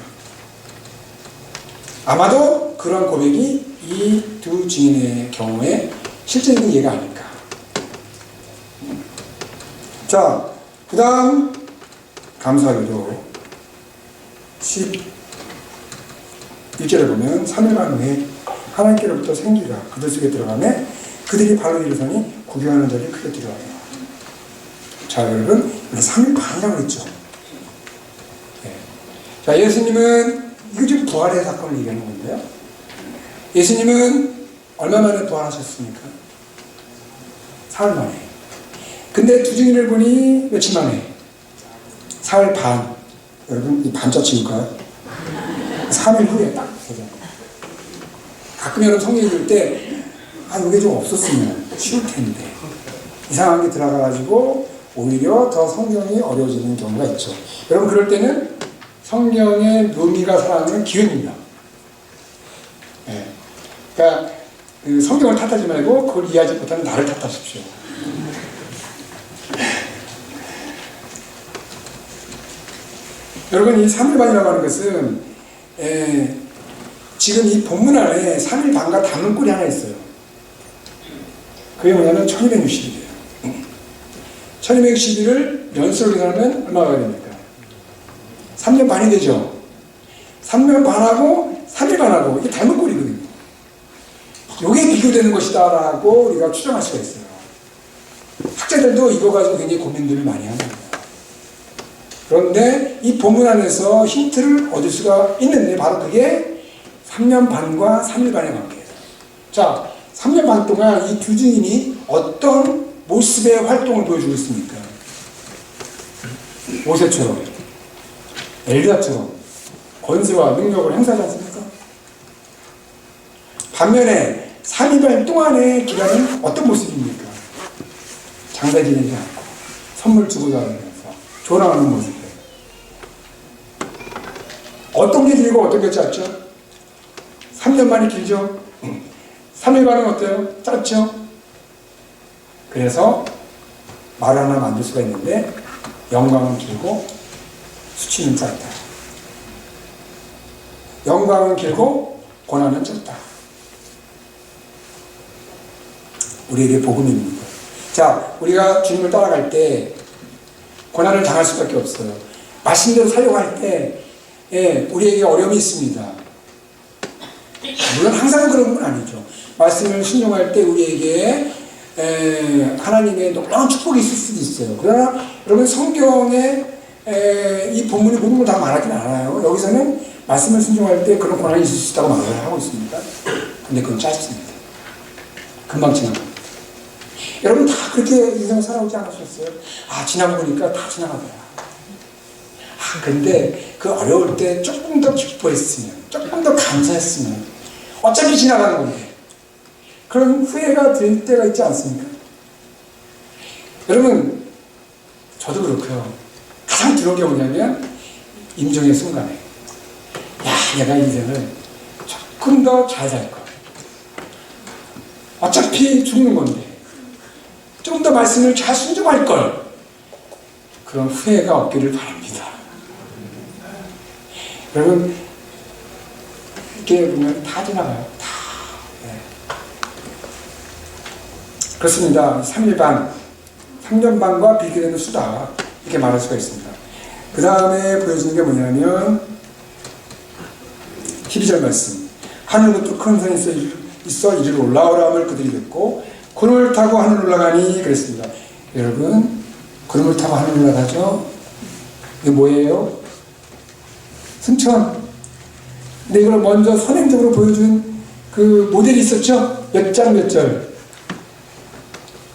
아마도 그런 고백이 이 두 증인의 경우에 실제적인 예가 아닐까. 자, 그 다음 감사하게도 11절에 보면 3일간 후에 하나님께로부터 생기가 그들 속에 들어가매 그들이 발로 일어서니 구경하는 자들이 크게 두려워해요. 자, 여러분, 우리 3일 반이라고 그랬죠. 네. 자, 예수님은 이거 지금 부활의 사건을 얘기하는 건데요. 예수님은 얼마 만에 부활하셨습니까? 사흘 만에. 근데 두 증인을 보니 며칠 만에? 사흘 반. 여러분, 이 반자 치울까요? 3일 후에 딱 되잖아요. 가끔 여러분 성경 읽을 때, 이게 좀 없었으면 쉬울 텐데. 이상한 게 들어가가지고 오히려 더 성경이 어려워지는 경우가 있죠. 여러분, 그럴 때는 성경의 묘미가 살아나는 기회입니다. 네. 그러니까 그 성경을 탓하지 말고 그걸 이해하지 못하는 나를 탓하십시오. 여러분, 이 3일반이라고 하는 것은 지금 이 본문 안에 3일 반과 닮은 꼴이 하나 있어요. 그게 뭐냐면 1260일이에요. 1260일을 연수로 계산하면 얼마가 됩니까? 3년 반이 되죠. 3년 반하고 3일 반하고 이게 닮은 꼴이거든요. 이게 비교되는 것이다 라고 우리가 추정할 수가 있어요. 학자들도 이거 가지고 굉장히 고민들을 많이 합니다. 그런데 이 본문 안에서 힌트를 얻을 수가 있는데 바로 그게 3년 반과 3일 반의 관계예요. 자, 3년 반 동안 이 두 증인이 어떤 모습의 활동을 보여주고 있습니까? 모세처럼, 엘리야처럼 권세와 능력을 행사하지 않습니까? 반면에 3일 동안의 기간은 어떤 모습입니까? 장사 지내지 않고 선물 주고 다니면서 조랑하는 모습. 어떤 게 길고 어떤 게 짧죠? 3년 만이 길죠? 3일 반은 어때요? 짧죠? 그래서 말 하나 만들 수가 있는데 영광은 길고 수치는 짧다. 영광은 길고 고난은 짧다. 우리에게 복음입니다. 자, 우리가 주님을 따라갈 때 고난을 당할 수밖에 없어요. 말씀대로 살려고 할 때 우리에게 어려움이 있습니다. 물론 항상 그런 건 아니죠. 말씀을 순종할 때 우리에게 하나님의 놀라운 축복이 있을 수도 있어요. 그러나 여러분, 성경에 이 본문이 모든 걸 다 말하진 않아요. 여기서는 말씀을 순종할 때 그런 고난이 있을 수 있다고 말을 하고 있습니다. 근데 그건 짧습니다. 금방 지나갑니다. 여러분 다 그렇게 인생을 살아오지 않으셨어요? 지나고 보니까 다 지나가더라. 근데 그 어려울 때 조금 더 기뻐했으면, 조금 더 감사했으면 어차피 지나가는 건데 그런 후회가 될 때가 있지 않습니까? 여러분, 저도 그렇고요. 가장 두려운 게 뭐냐면 임종의 순간에 내가 인생을 조금 더 잘 살 걸. 어차피 죽는 건데 좀 더 말씀을 잘 순종할 걸. 그런 후회가 없기를 바랍니다. 여러분, 이렇게 보면 다 지나가요. 다. 그렇습니다. 3일 반, 3년 반과 비교되는 수다. 이렇게 말할 수가 있습니다. 그 다음에 보여주는 게 뭐냐면 12절 말씀. 하늘부터 큰 산이 있어 이리로 올라오라 함을 그들이 듣고 구름을 타고 하늘 올라가니 그랬습니다. 여러분, 구름을 타고 하늘을 올라가죠. 이게 뭐예요? 승천. 근데 이걸 먼저 선행적으로 보여준 그 모델이 있었죠? 몇 장 몇 절?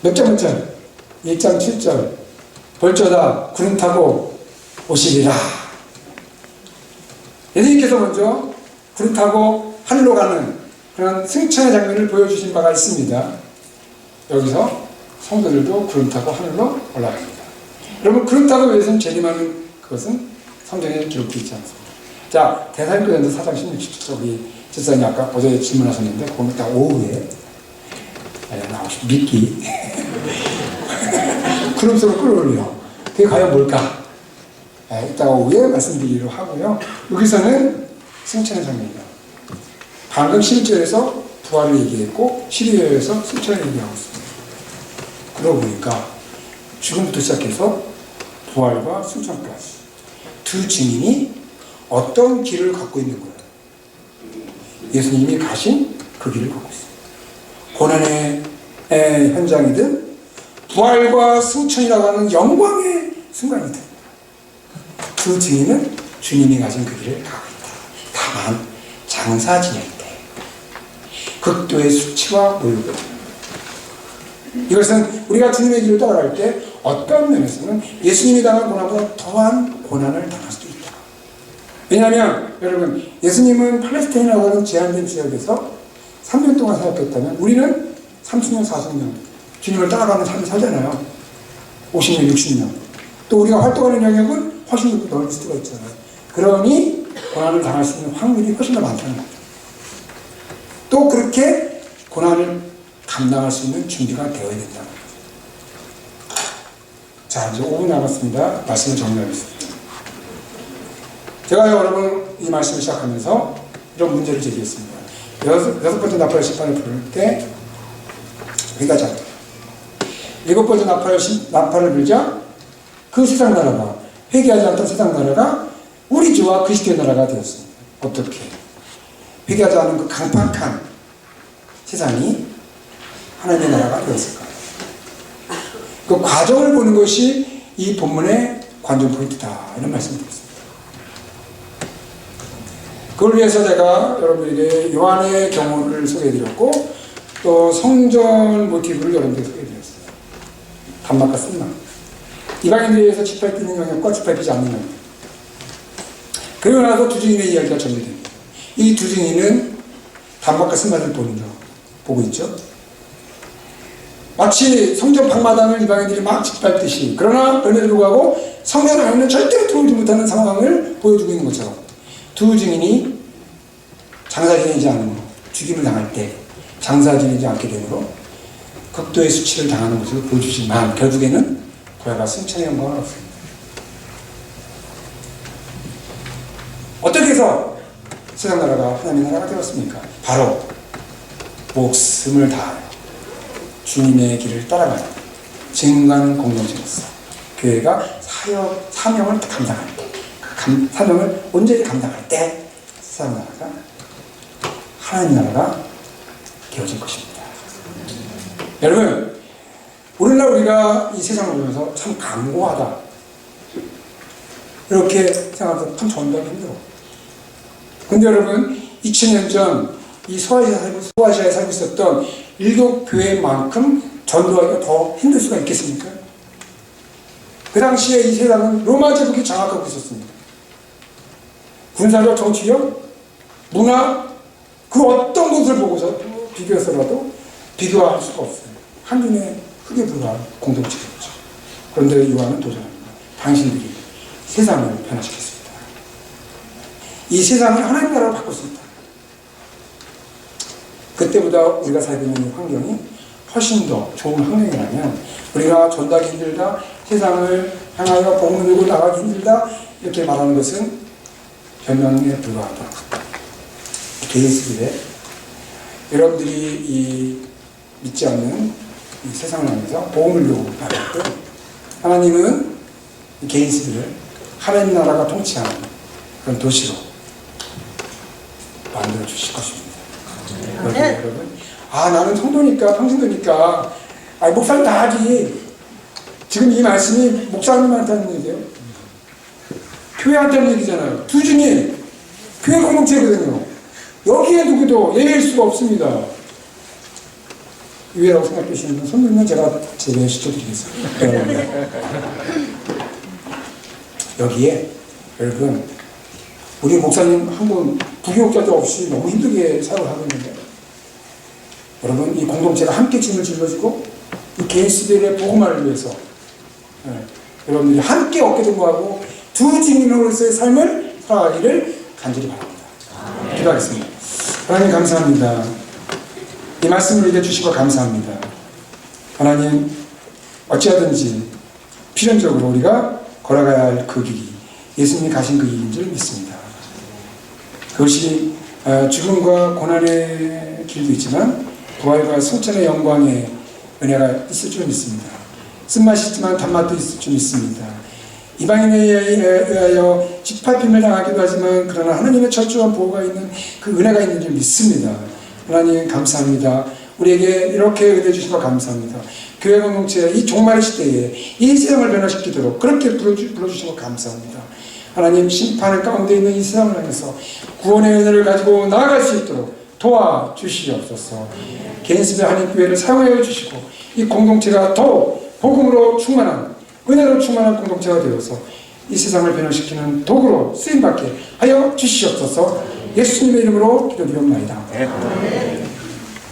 몇 장 몇 절? 1장 7절. 볼저다 구름 타고 오시리라. 예수님께서 먼저 구름 타고 하늘로 가는 그런 승천의 장면을 보여주신 바가 있습니다. 여기서 성도들도 구름 타고 하늘로 올라갑니다. 여러분, 구름 타고 예수님 재림하는 그것은 성경에 기록되어 있지 않습니다. 자, 데살로니가전서 4장 16절. 우리 집사님이 아까 어제 질문하셨는데 그건 딱 오후에 나오시 미끼 구름 속으로 끌어올려. 그게 과연 뭘까? 이따 오후에 말씀드리기로 하고요. 여기서는 승천의 장면이다. 방금 11절에서 부활을 얘기했고 12절에서 승천을 얘기하고 있습니다. 그러고 보니까 죽음부터 시작해서 부활과 승천까지 두 증인이 어떤 길을 갖고 있는 거예요? 예수님이 가신 그 길을 갖고 있습니다. 고난의 현장이든 부활과 승천이라고 하는 영광의 순간이든 두 증인은 주님이 가신 그 길을 가고 있다. 다만 장사 지낼 때 극도의 수치와 모욕을, 이것은 우리가 주님의 길을 따라갈 때 어떤 면에서는 예수님이 당한 고난보다 더한 고난을 당할 수도 있다. 왜냐하면 여러분, 예수님은 팔레스타인이라고 하는 제한된 지역에서 3년 동안 사역했다면 우리는 30년, 40년 주님을 따라가는 삶을 살잖아요. 50년, 60년. 또 우리가 활동하는 영역은 훨씬 더 넓을 수가 있잖아요. 그러니 고난을 당할 수 있는 확률이 훨씬 더 많다는 거죠. 또 그렇게 고난을 감당할 수 있는 준비가 되어야 된다는 거죠. 자, 이제 5분 남았습니다. 말씀을 정리하겠습니다. 제가 여러분 이 말씀을 시작하면서 이런 문제를 제기했습니다. 여섯 번째 나팔 심판을 부를 때 우리가 잘 일곱 번째 나팔을 불자 그 세상 나라가, 회개하지 않던 세상 나라가 우리 주와 그리스도의 나라가 되었습니다. 어떻게? 회개하지 않은 그 강팍한 세상이 하나님의 나라가 되었을까요? 그 과정을 보는 것이 이 본문의 관전 포인트다, 이런 말씀을 드렸습니다. 그걸 위해서 제가 여러분에게 요한의 경우를 소개해드렸고 또 성전 모티브를 여러분에게 소개해드렸어요. 단막과 쓴막. 이방인들에 의해서 짓밟히는 영역과 짓밟히지 않는 영역. 그리고 나서 두 증인의 이야기가 전개됩니다. 이 두 증인은 단막과 쓴막을 보고 있죠. 마치 성전 방마당을 이방인들이 막 짓밟듯이, 그러나 그럼에도 불구하고 성전 안에는 절대로 들어오지 못하는 상황을 보여주고 있는 것처럼 두 증인이 장사 지내지 않으므로, 죽임을 당할 때 장사 지내지 않게 되므로 극도의 수치를 당하는 모습을 보여주지만 결국에는 부활과 승천의 영광은 없습니다. 어떻게 해서 세상 나라가 하나님의 나라가 되었습니까? 바로 목숨을 다하여 주님의 길을 따라가는 증거하는 공동체로서 교회가 사명을 감당할 때, 그 사명을 온전히 감당할 때 세상 나라가, 하나님 나라가 되어질 것입니다. 여러분, 오늘날 우리가 이 세상을 보면서 참 강고하다 이렇게 생각해서 참 전도하기 힘들어. 근데 여러분, 2000년 전 이 소아시아에 살고 있었던 일곱 교회만큼 전도하기가 더 힘들 수가 있겠습니까? 그 당시에 이 세상은 로마 제국이 장악하고 있었습니다. 군사력, 정치력, 문화, 그 어떤 것을 보고서 비교해서라도 비교할 수가 없어요. 한눈에 흙에 불과한 공동체였죠. 그런데 요한은 도전합니다. 당신들이 세상을 변화시켰습니다. 이 세상을 하나님 나라로 바꿀 수 있다. 그때보다 우리가 살고 있는 환경이 훨씬 더 좋은 환경이라면 우리가 전도하기 힘들다, 세상을 향하여 복음을 들고 나가기 힘들다 이렇게 말하는 것은 변명에 불과하다. 개인스길에 여러분들이 이 믿지 않는 이 세상을 향해서 복음을 들고 나갈 때 하나님은 이 개인스길을 하나님 나라가 통치하는 그런 도시로 만들어 주실 것입니다. 여러분, 나는 성도니까, 평신도니까, 목사님 다 하지. 지금 이 말씀이 목사님한테 하는 얘기예요. 교회한테 하는 얘기잖아요. 두 중에 교회 공동체거든요. 여기에 누구도 예외일 수가 없습니다. 의외라고 생각하시는 분 손 들면 제가 제외시켜드리겠습니다. 여기에 여러분 우리 목사님 한 분 부교육자도 없이 너무 힘들게 사역을 하고 있는데 여러분 이 공동체가 함께 짐을 짊어지고 이 개인시대의 복음화를 위해서 여러분들이 함께 어깨동무하고 두 증인으로서의 삶을 살아가기를 간절히 바랍니다. 기도하겠습니다. 하나님 감사합니다. 이 말씀을 읽어주시고 감사합니다. 하나님 어찌하든지 필연적으로 우리가 걸어가야 할 그 길이 예수님이 가신 그 길인 줄 믿습니다. 그것이 죽음과 고난의 길도 있지만 부활과 승천의 영광의 은혜가 있을 줄 믿습니다. 쓴맛이 있지만 단맛도 있을 줄 믿습니다. 이방인에 의하여 짓밟힘을 당하기도 하지만 그러나 하나님의 철저한 보호가 있는 그 은혜가 있는 줄 믿습니다. 하나님 감사합니다. 우리에게 이렇게 은혜 주시고 감사합니다. 교회 공동체 이 종말의 시대에 이 세상을 변화시키도록 그렇게 불러주시고 감사합니다. 하나님 심판 가운데 있는 이 세상을 향해서 구원의 은혜를 가지고 나아갈 수 있도록 도와주시옵소서. 개인스의 한인교회를 사용하여 주시고 이 공동체가 더욱 복음으로 충만한 은혜로 충만한 공동체가 되어서 이 세상을 변화시키는 도구로 쓰임받게 하여 주시옵소서. 예수님의 이름으로 기도드리옵나이다.